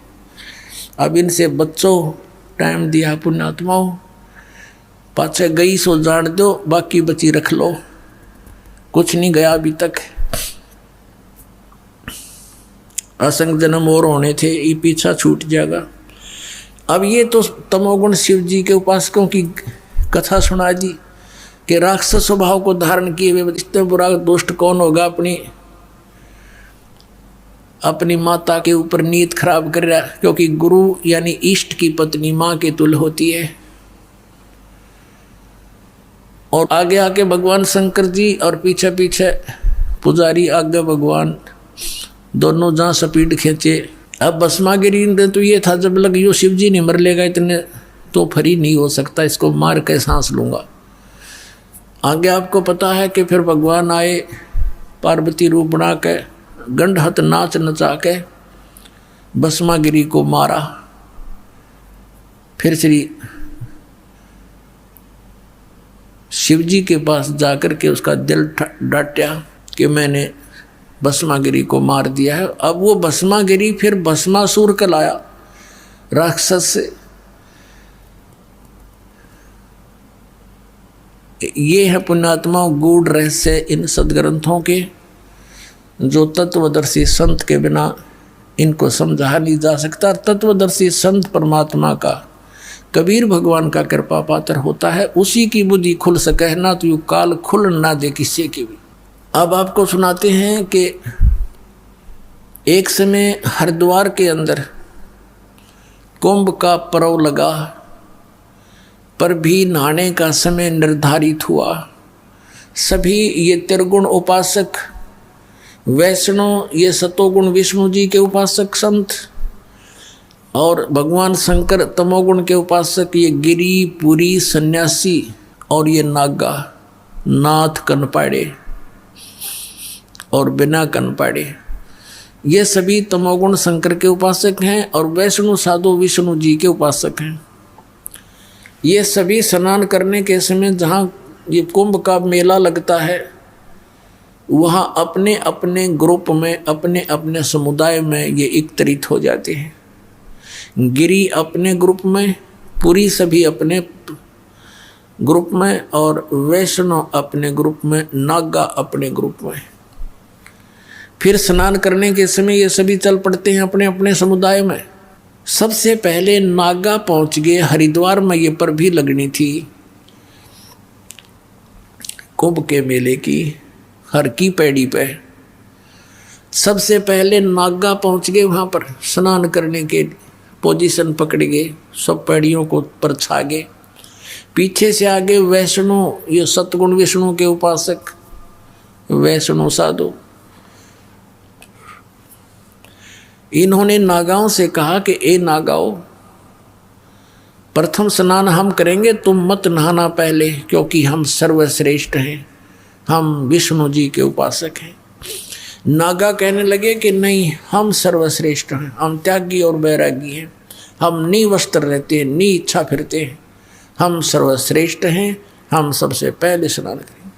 S1: अब इनसे बच्चों टाइम दिया पुण्यात्माओं, पाछे गई सो जान दो, बाकी बची रख लो। कुछ नहीं गया अभी तक। असंग जन्म और होने थे, ये पीछा छूट जाएगा। अब ये तो तमोगुण शिव जी के उपासकों की कथा सुना दी कि राक्षस स्वभाव को धारण किए हुए इतने बुरा दुष्ट कौन होगा अपनी माता के ऊपर नीयत खराब कर रहा, क्योंकि गुरु यानी इष्ट की पत्नी माँ के तुल्य होती है। और आगे आके भगवान शंकर जी और पीछे पीछे पुजारी, आगे भगवान दोनों जहाँ स्पीड खींचे। अब भस्मागिरी ने तो ये था, जब लग यो शिव जी नहीं मर लेगा इतने तो फ्री नहीं हो सकता, इसको मार के सांस लूंगा। आगे आपको पता है कि फिर भगवान आए पार्वती रूप बना के, गंडहत नाच नचा के भस्मागिरी को मारा। फिर श्री शिव जी के पास जाकर के उसका दिल डांटा कि मैंने भस्मागिरी को मार दिया है। अब वो भस्मागिरी फिर भस्मासुर कहलाया, राक्षस से। ये है पुण्यात्मा गूढ़ रहस्य इन सदग्रंथों के, जो तत्वदर्शी संत के बिना इनको समझा नहीं जा सकता। तत्वदर्शी संत परमात्मा का, कबीर भगवान का कृपा पात्र होता है, उसी की बुद्धि खुल सके, ना तो यू काल खुल ना दे किसी की भी। अब आपको सुनाते हैं कि एक समय हरिद्वार के अंदर कुंभ का पर्व लगा, पर भी नहाने का समय निर्धारित हुआ। सभी ये त्रिगुण उपासक वैष्णव, ये सतोगुण विष्णु जी के उपासक संत, और भगवान शंकर तमोगुण के उपासक ये गिरी पुरी सन्यासी, और ये नागा नाथ कनपाड़े और बिना कनपाड़े, ये सभी तमोगुण शंकर के उपासक हैं, और वैष्णु साधु विष्णु जी के उपासक हैं। ये सभी स्नान करने के समय जहाँ ये कुंभ का मेला लगता है, वहाँ अपने अपने ग्रुप में, अपने अपने समुदाय में ये एकत्रित हो जाते हैं। गिरी अपने ग्रुप में, पुरी सभी अपने ग्रुप में, और वैष्णव अपने ग्रुप में, नागा अपने ग्रुप में। फिर स्नान करने के समय ये सभी चल पड़ते हैं अपने अपने समुदाय में। सबसे पहले नागा पहुंच गए हरिद्वार में, ये पर भी लगनी थी कुंभ के मेले की, हर की पैड़ी पे। सबसे पहले नागा पहुंच गए वहां पर स्नान करने के, पोजीशन पकड़ गए, सब पैड़ियों को पर छा गए। पीछे से आगे वैष्णो, ये सतगुण विष्णु के उपासक वैष्णो साधु, इन्होंने नागाओं से कहा कि ए नागाओं, प्रथम स्नान हम करेंगे, तुम मत नहाना पहले, क्योंकि हम सर्वश्रेष्ठ हैं, हम विष्णु जी के उपासक हैं। नागा कहने लगे कि नहीं, हम सर्वश्रेष्ठ हैं, हम त्यागी और बैरागी हैं, हम नी वस्त्र रहते हैं, नी इच्छा फिरते हैं, हम सर्वश्रेष्ठ हैं, हम सबसे पहले स्नान करेंगे।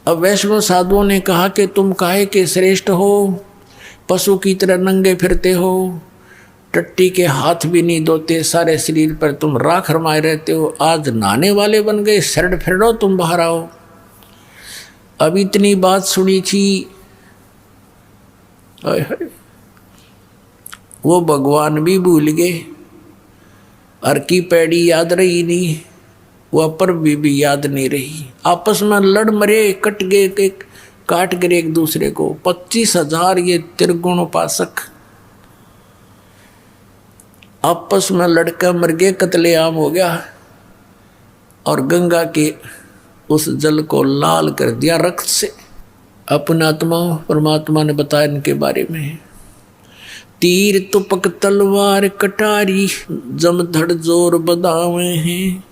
S1: अब वैष्णव साधुओं ने कहा कि तुम काहे के श्रेष्ठ हो, पशु की तरह नंगे फिरते हो, टट्टी के हाथ भी नहीं धोते, सारे शरीर पर तुम राख रमाए रहते हो, आज नहाने वाले बन गए, शरण फिरो, तुम बाहर आओ। अब इतनी बात सुनी थी, वो भगवान भी भूल गए, हर की पैड़ी याद रही नहीं, वह पर भी याद नहीं रही। आपस में लड़ मरे, कट गए, काट गए एक दूसरे को। 25,000 ये त्रिगुण उपासक आपस में लड़कर मर गए, कत्लेआम हो गया, और गंगा के उस जल को लाल कर दिया रक्त से। अपने आत्मा परमात्मा ने बताया इनके बारे में, तीर तुपक तलवार कटारी, जमधड़ जोर बदावे हैं,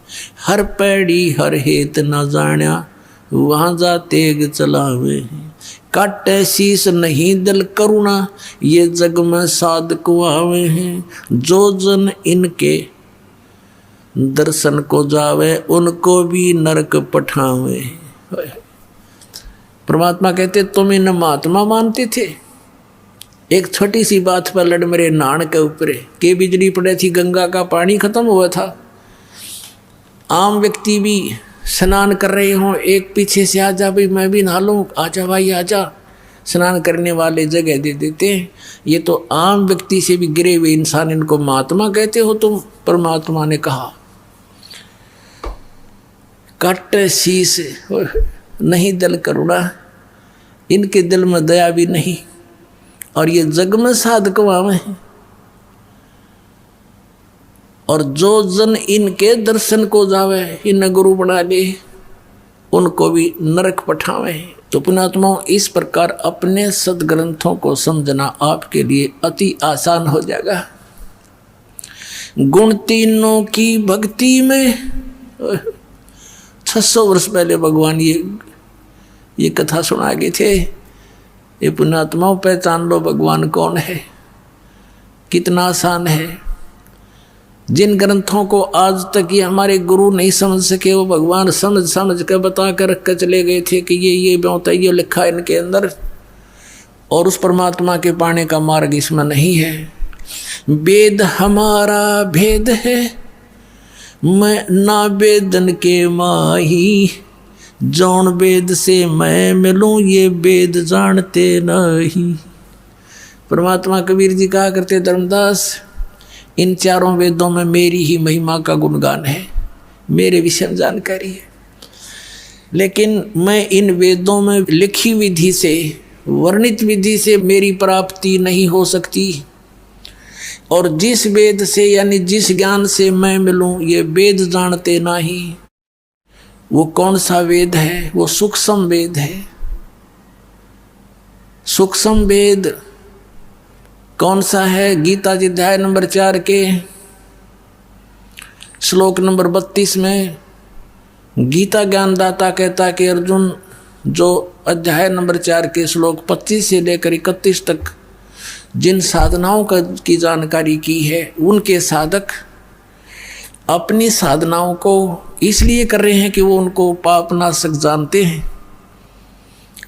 S1: हर पैड़ी हर हेत न जाण्या, वहाँ जा तेग चलावे हैं, काटे शीस नहीं दिल करुणा, ये जग में साधक आवे हैं, जो जन इनके दर्शन को जावे, उनको भी नरक पठावे। परमात्मा कहते तुम इन महात्मा मानते थे, एक छोटी सी बात पर लड़ मेरे नान के ऊपर के बिजली पड़े थी, गंगा का पानी खत्म हुआ था, आम व्यक्ति भी स्नान कर रहे हों, एक पीछे से आ जा भाई मैं भी नहा लूँ, आजा भाई आजा, स्नान करने वाले जगह दे देते हैं। ये तो आम व्यक्ति से भी गिरे हुए इंसान, इनको महात्मा कहते हो तुम। परमात्मा ने कहा कट शीस नहीं दिल करुणा, इनके दिल में दया भी नहीं, और ये जग में साधक वावे हैं, और जो जन इनके दर्शन को जावे, इन गुरु बना ले, उनको भी नरक पठावे। तो पुण्यात्माओं, इस प्रकार अपने सदग्रंथों को समझना आपके लिए अति आसान हो जाएगा। गुण तीनों की भक्ति में 600 वर्ष पहले भगवान ये कथा सुना गए थे। ये पुण्यात्माओं, पहचान लो भगवान कौन है, कितना आसान है। जिन ग्रंथों को आज तक ये हमारे गुरु नहीं समझ सके, वो भगवान समझ कर बता कर रख कर चले गए थे कि ये होता है, ये लिखा है इनके अंदर, और उस परमात्मा के पाने का मार्ग इसमें नहीं है। वेद हमारा भेद है, मैं ना वेदन के माही, जौन वेद से मैं मिलूं ये वेद जानते नहीं। परमात्मा कबीर जी कहा करते, धर्मदास इन चारों वेदों में मेरी ही महिमा का गुणगान है, मेरे विषय में जानकारी है, लेकिन मैं इन वेदों में लिखी विधि से, वर्णित विधि से मेरी प्राप्ति नहीं हो सकती। और जिस वेद से यानी जिस ज्ञान से मैं मिलूं ये वेद जानते नहीं। वो कौन सा वेद है? वो सूक्ष्म वेद है। सूक्ष्म वेद कौन सा है? गीता जी अध्याय नंबर 4 के श्लोक नंबर 32 में गीता ज्ञानदाता कहता है कि अर्जुन, जो अध्याय नंबर 4 के श्लोक 25 से लेकर 31 तक जिन साधनाओं की जानकारी की है, उनके साधक अपनी साधनाओं को इसलिए कर रहे हैं कि वो उनको पापनाशक जानते हैं,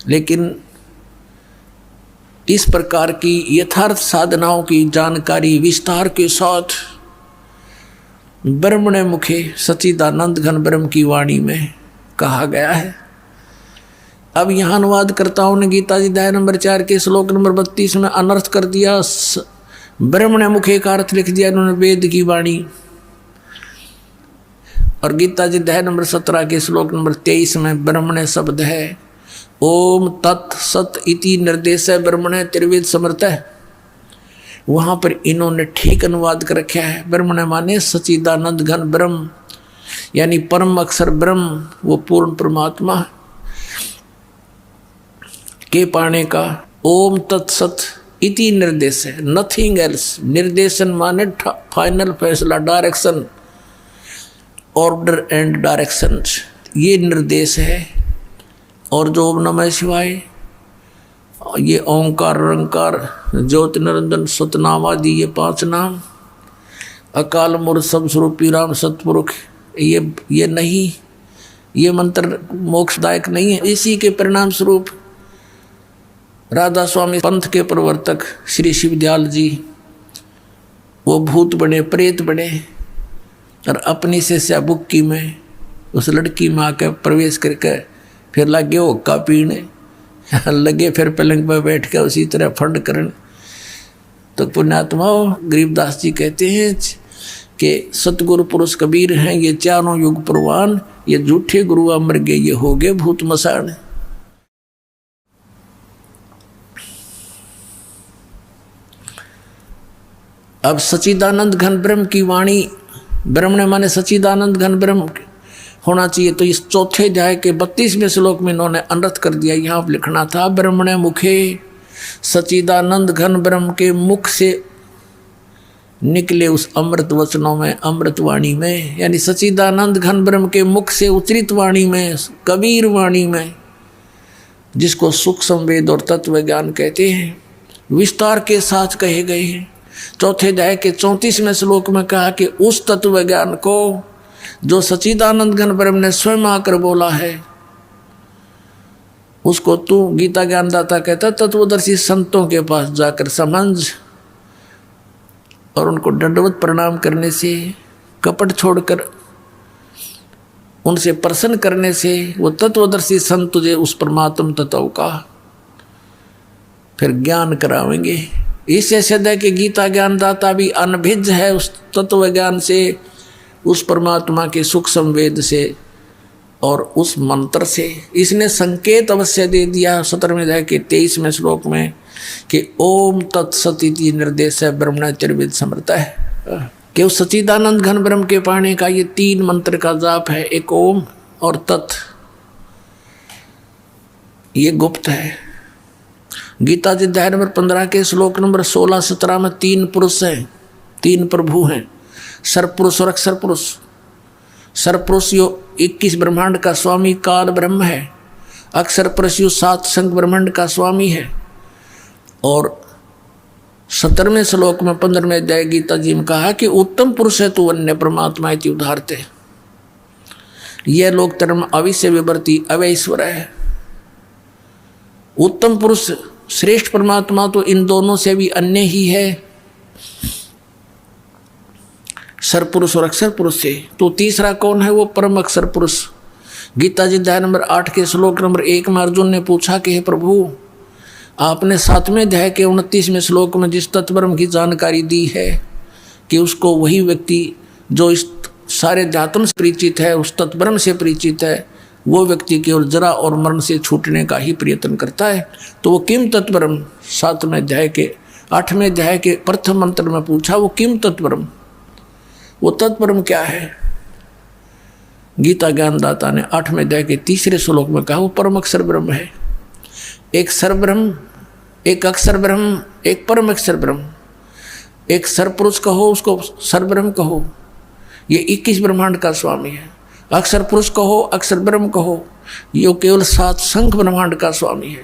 S1: लेकिन इस प्रकार की यथार्थ साधनाओं की जानकारी विस्तार के साथ ब्रह्मणे मुखे सच्चिदानंद घन ब्रह्म की वाणी में कहा गया है। अब यहाँ अनुवादकर्ताओं ने गीता जी अध्याय नंबर 4 के श्लोक नंबर 32 में अनर्थ कर दिया, ब्रह्मणे मुखे का अर्थ लिख दिया इन्होंने वेद की वाणी। और गीता जी अध्याय नंबर 17 के श्लोक नंबर 23 में ब्रह्मणे शब्द है, ओम तत् सत इति निर्देश है ब्रह्मणे त्रिवेद समर्थ है। वहाँ पर इन्होंने ठीक अनुवाद कर रखा है। ब्रह्मणे माने सच्चिदानंद घन ब्रह्म, यानी परम अक्षर ब्रह्म, वो पूर्ण परमात्मा के पाने का ओम तत्सत इति निर्देश है, नथिंग एल्स। निर्देशन माने फाइनल फैसला, डायरेक्शन, ऑर्डर एंड डायरेक्शन, ये निर्देश है। और जो ओम नमः शिवाय, ये ओंकार, रंकार, ज्योति निरंजन, सतनाम आदि, ये 5 नाम, अकाल मूर्त सब स्वरूपी राम सतपुरुष, ये नहीं, ये मंत्र मोक्षदायक नहीं है। इसी के परिणाम स्वरूप राधा स्वामी पंथ के प्रवर्तक श्री शिवदयाल जी वो भूत बने, प्रेत बने, और अपनी से बुक्की में उस लड़की में आकर प्रवेश करके फिर लगे हुक्का पीने लगे, फिर पलंग पर बैठ कर उसी तरह फंड करने। तो पुण्यात्माओं, गरीबदास जी कहते हैं कि सतगुरु पुरुष कबीर हैं ये चारों युग प्रवान, ये झूठे गुरु अमर गए, ये हो गए भूत मसान। अब सच्चिदानंद घन ब्रह्म की वाणी, ब्रह्मणे माने सच्चिदानंद घन ब्रह्म होना चाहिए। तो इस चौथे अध्याय के 32वें श्लोक में इन्होंने अनर्थ कर दिया। यहाँ लिखना था ब्रह्मणे मुखे, सच्चिदानंद घन ब्रह्म के मुख से निकले उस अमृत वचनों में, अमृत वाणी में, यानी सच्चिदानंद घन ब्रह्म के मुख से उच्चरित वाणी में, कबीर वाणी में, जिसको सूक्ष्म वेद और तत्व ज्ञान कहते हैं, विस्तार के साथ कहे गए हैं। चौथे अध्याय के 34वें श्लोक में कहा कि उस तत्व ज्ञान को जो सच्चिदानंद घन ब्रह्म ने स्वयं आकर बोला है, उसको तू गीता ज्ञानदाता कहता तत्वदर्शी संतों के पास जाकर समझ, और उनको दंडवत प्रणाम करने से, कपट छोड़कर उनसे प्रसन्न करने से वो तत्वदर्शी संत तुझे उस परमात्म तत्व का फिर ज्ञान करावेंगे। इससे सिद्ध है कि गीता ज्ञानदाता भी अनभिज्ञ है उस तत्व ज्ञान से, उस परमात्मा के सूक्ष्म वेद से और उस मंत्र से। इसने संकेत अवश्य दे दिया 17वें अध्याय के 23वें श्लोक में कि ओम तत्सत इति निर्देश है ब्रह्मणे त्रिवेद समर्थ है, कि उस सच्चिदानंद घन ब्रह्म के पाने का ये 3 मंत्र का जाप है, एक ओम और तत्। ये गुप्त है। गीता जी अध्याय नंबर 15 के श्लोक नंबर 16-17 में 3 पुरुष हैं, 3 प्रभु हैं, सरपुरुष और अक्षर पुरुष। सरपुरुष यो 21 ब्रह्मांड का स्वामी काल ब्रह्म है, अक्षर पुरुष यो 7 संग ब्रह्मांड का स्वामी है। और 17वें श्लोक में 15वें अध्याय गीता जी में कहा कि उत्तम पुरुष है तू अन्य परमात्मा इति उदाहरते। यह लोक धर्म अविश्य विवर्ती अवैश्वर है। उत्तम पुरुष श्रेष्ठ परमात्मा तो इन दोनों से भी अन्य ही है, सरपुरुष और अक्षर पुरुष से। तो तीसरा कौन है? वो परम अक्षर पुरुष। गीता जी अध्याय नंबर 8 के श्लोक नंबर 1 में अर्जुन ने पूछा कि हे प्रभु, आपने 7वें अध्याय के 29वें श्लोक में जिस तत्ब्रह्म की जानकारी दी है कि उसको वही व्यक्ति जो इस सारे अध्यात्म से परिचित है, उस तत्ब्रह्म से परिचित है, वो व्यक्ति केवल जरा और मरण से छूटने का ही प्रयत्न करता है। तो वो किम तत्ब्रह्म 7वें अध्याय के 8वें अध्याय के प्रथम मंत्र में पूछा, वो किम तत्ब्रह्म, वो तत्ब्रह्म क्या है? गीता ज्ञानदाता ने 8वें अध्याय के 3रे श्लोक में कहा वो परम अक्षर ब्रह्म है। एक सरब्रह्म, एक अक्षर ब्रह्म, एक परम अक्षर ब्रह्म। एक सरपुरुष कहो, उसको सरब्रह्म कहो, ये 21 ब्रह्मांड का स्वामी है। अक्षर पुरुष कहो, अक्षर ब्रह्म कहो, ये केवल 7 संख्य ब्रह्मांड का स्वामी है।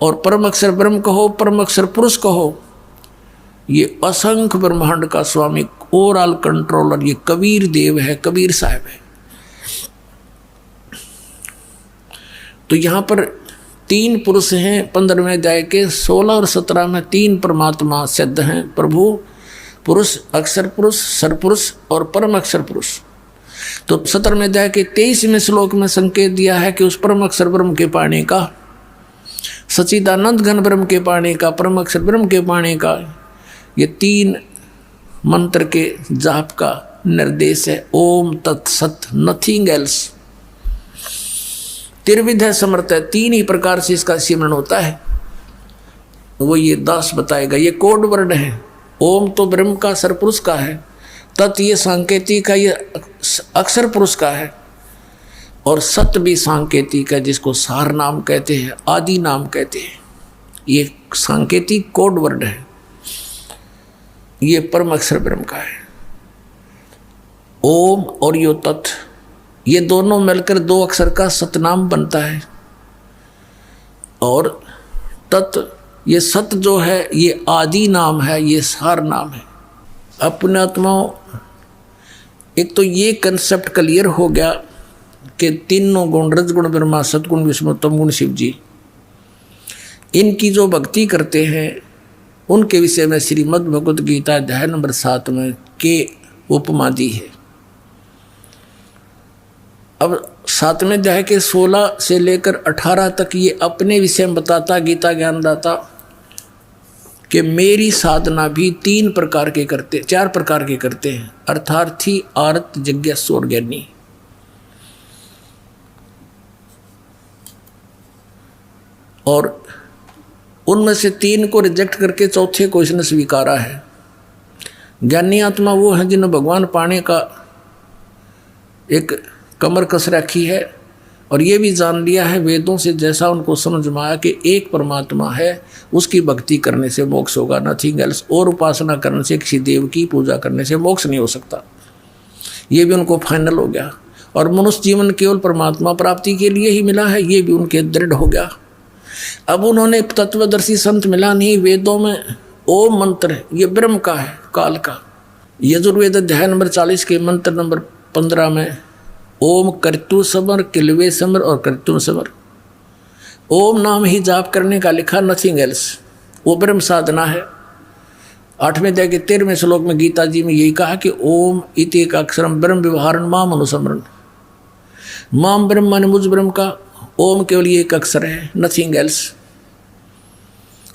S1: और परम अक्षर ब्रह्म कहो, परम अक्षर पुरुष कहो, ये असंख्य ब्रह्मांड का स्वामी, ओवरऑल कंट्रोलर, ये कबीर देव है, कबीर साहब है। तो यहाँ पर 3 पुरुष हैं। 15वें अध्याय के 16 और 17 में 3 परमात्मा सिद्ध हैं, प्रभु, पुरुष, अक्षर पुरुष, सरपुरुष और परम अक्षर पुरुष। तो 17वें अध्याय के 23वें श्लोक में संकेत दिया है कि उस परम अक्षर ब्रह्म के पाने का, सच्चिदानंद घन ब्रह्म के पाने का, परम अक्षर ब्रह्म के पाने का, ये 3 मंत्र के जाप का निर्देश है। ओम तत्सत, नथिंग एल्स। त्रिविध है, समर्थ है, 3 ही प्रकार से इसका सिमरन होता है। वो ये दास बताएगा। ये कोड वर्ड है। ओम तो ब्रह्म का, सरपुरुष का है। तत् ये सांकेतिक है, ये अक्षर पुरुष का है। और सत भी सांकेतिक है, जिसको सार नाम कहते हैं, आदि नाम कहते हैं। ये सांकेतिक कोड वर्ड है। ये परम अक्षर ब्रह्म का है। ओम और यो तत्, ये दोनों मिलकर 2 अक्षर का सतनाम बनता है। और तत्, ये सत जो है ये आदि नाम है, ये सार नाम है। अपने आत्माओं, एक तो ये कंसेप्ट क्लियर हो गया कि तीनों गुण, रजगुण ब्रह्मा, सतगुण विष्णु, तमगुण शिव जी, इनकी जो भक्ति करते हैं उनके विषय में श्रीमद् भगवद गीता अध्याय नंबर 7 में के उपमा दी है। अब 7वें अध्याय के 16 से लेकर 18 तक ये अपने विषय में बताता गीता ज्ञानदाता कि मेरी साधना भी 3 प्रकार के करते, 4 प्रकार के करते हैं, अर्थार्थी, आर्त, जिज्ञासु और ज्ञानी। और उनमें से 3 को रिजेक्ट करके चौथे को इसने स्वीकारा है। ज्ञानी आत्मा वो है जिन्हें भगवान पाने का एक कमर कस रखी है और ये भी जान लिया है वेदों से, जैसा उनको समझ में आया कि एक परमात्मा है, उसकी भक्ति करने से मोक्ष होगा, नथिंग एल्स। और उपासना करने से, किसी देव की पूजा करने से मोक्ष नहीं हो सकता। ये भी उनको फाइनल हो गया। और मनुष्य जीवन केवल परमात्मा प्राप्ति के लिए ही मिला है, ये भी उनके दृढ़ हो गया। अब उन्होंने तत्वदर्शी संत मिला नहीं। वेदों में ओम मंत्र, ये ब्रह्म का है, काल का। यजुर्वेद अध्याय नंबर 40 के मंत्र नंबर 15 में ओम कर्तु समर, किलवे समर और कर्तु समर, ओम नाम ही जाप करने का लिखा, नथिंग एल्स। वो ब्रह्म साधना है। 8वें अध्याय के 13वें श्लोक में गीता जी में यही कहा कि ओम इति एक अक्षरम ब्रह्म व्यवहारण माम अनुसमरण। माम ब्रह्म माने मुझ ब्रह्म का, ओम केवल ये एक अक्षर है, नथिंग एल्स।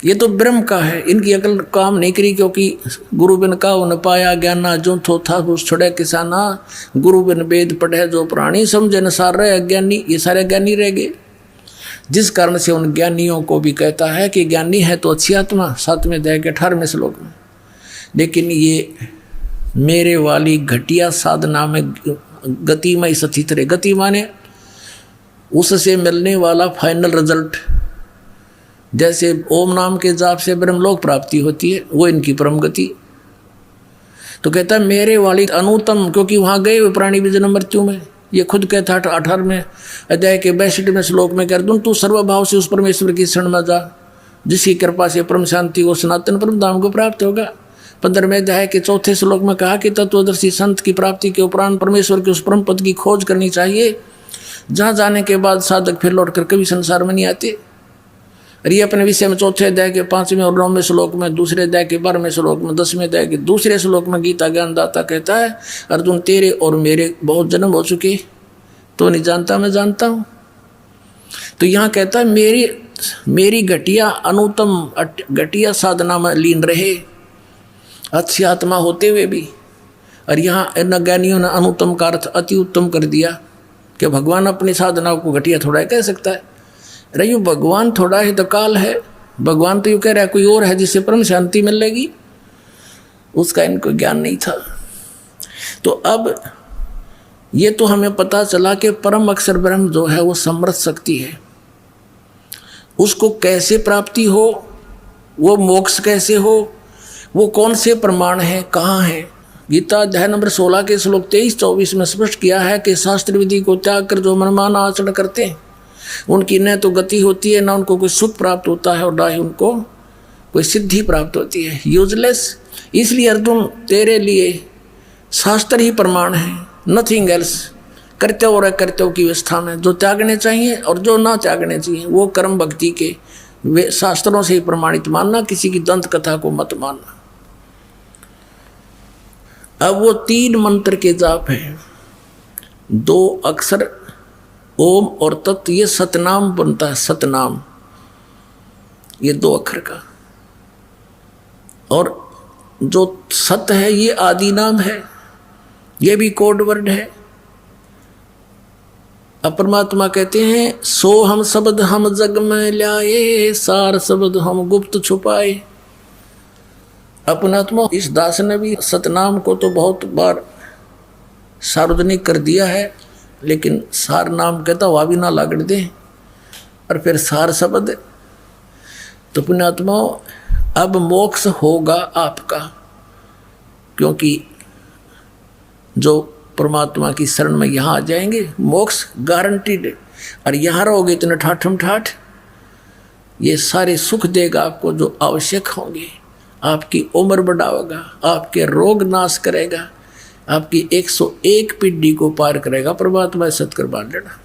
S1: ये तो ब्रह्म का है। इनकी अकल काम नहीं करी, क्योंकि गुरु बिन का न पाया ज्ञाना, जो थो था उस छोड़े किसाना। गुरु बिन वेद पढ़े जो प्राणी, समझे न सार रहे अज्ञानी। ये सारे ज्ञानी रह गए, जिस कारण से उन ज्ञानियों को भी कहता है कि ज्ञानी है तो अच्छी आत्मा, 7वें अध्याय के 18वें श्लोक में। लेकिन ये मेरे वाली घटिया साधना में गतिमय स्थित रहे। गति माने उससे मिलने वाला फाइनल रिजल्ट, जैसे ओम नाम के जाप से ब्रह्मलोक प्राप्ति होती है, वो इनकी परम गति। तो कहता है मेरे वाली अनुतम, क्योंकि वहाँ गए हुए प्राणी भी जन्म मृत्यु में। ये खुद कहता 18वें अध्याय के 62वें श्लोक में कर दूँ, तू सर्वभाव से उस परमेश्वर की शरण में जा, जिसकी कृपा से परम शांति को सनातन परम धाम को प्राप्त होगा। 15वें अध्याय के 4थे श्लोक में कहा कि तत्वदर्शी संत की प्राप्ति के उपरांत परमेश्वर के उस परम पद की खोज करनी चाहिए, जहाँ जाने के बाद साधक फिर लौटकर कभी संसार में नहीं आते। और ये अपने विषय में 4थे अध्याय के 5वें और 9वें श्लोक में, 2रे अध्याय के 12वें श्लोक में, 10वें अध्याय के 2रे श्लोक में गीता ज्ञानदाता कहता है, अर्जुन तेरे और मेरे बहुत जन्म हो चुके, तो नहीं जानता मैं जानता हूँ। तो यहाँ कहता है मेरी घटिया अनुतम घटिया साधना में लीन रहे, अच्छी आत्मा होते हुए भी। और यहाँ इन ज्ञानियों ने अनुतम का अर्थ अति उत्तम कर दिया कि भगवान अपनी साधना को घटिया थोड़ा कह सकता है। रही भगवान थोड़ा है तो काल है, भगवान तो यूँ कह रहा है कोई और है जिससे परम शांति मिलेगी, उसका इनको ज्ञान नहीं था। तो अब ये तो हमें पता चला कि परम अक्षर ब्रह्म जो है वो समर्थ शक्ति है, उसको कैसे प्राप्ति हो, वो मोक्ष कैसे हो, वो कौन से प्रमाण है, कहाँ है। गीता अध्याय नंबर 16 के श्लोक 23-24 में स्पष्ट किया है कि शास्त्र विधि को त्याग कर जो मनमाना आचरण करते हैं उनकी न तो गति होती है, न उनको कोई सुख प्राप्त होता है, और न ही उनको कोई सिद्धि प्राप्त होती है, यूजलेस। इसलिए अर्जुन तेरे लिए शास्त्र ही प्रमाण है, नथिंग एल्स। कर्तव्य और अकर्तव्य की व्यवस्था में जो त्यागने चाहिए और जो ना त्यागने चाहिए वो कर्म भक्ति के वे शास्त्रों से ही प्रमाणित मानना, किसी की दंत कथा को मत मानना। अब वो 3 मंत्र के जाप है, 2 अक्षर ओम और तत्, ये सतनाम बनता है, सतनाम ये 2 अक्षर का। और जो सत है ये आदि नाम है, ये भी कोड वर्ड है। अब परमात्मा कहते हैं सो हम शब्द हम जग में लाए, सार शब्द हम गुप्त छुपाए। अपनात्मा इस दास ने भी सतनाम को तो बहुत बार सार्वजनिक कर दिया है, लेकिन सार नाम कहता हुआ भी ना लागड़ दे, और फिर सार शब्द। तो पुण्यात्मा अब मोक्ष होगा आपका, क्योंकि जो परमात्मा की शरण में यहाँ आ जाएंगे मोक्ष गारंटीड है। और यहाँ रहोगे इतने ठाठम ठाठ, ये सारे सुख देगा आपको जो आवश्यक होंगे, आपकी उम्र बढ़ाएगा, आपके रोग नाश करेगा, आपकी 101 पीढ़ी को पार करेगा। परमात्मा सत्कर बांध लेना।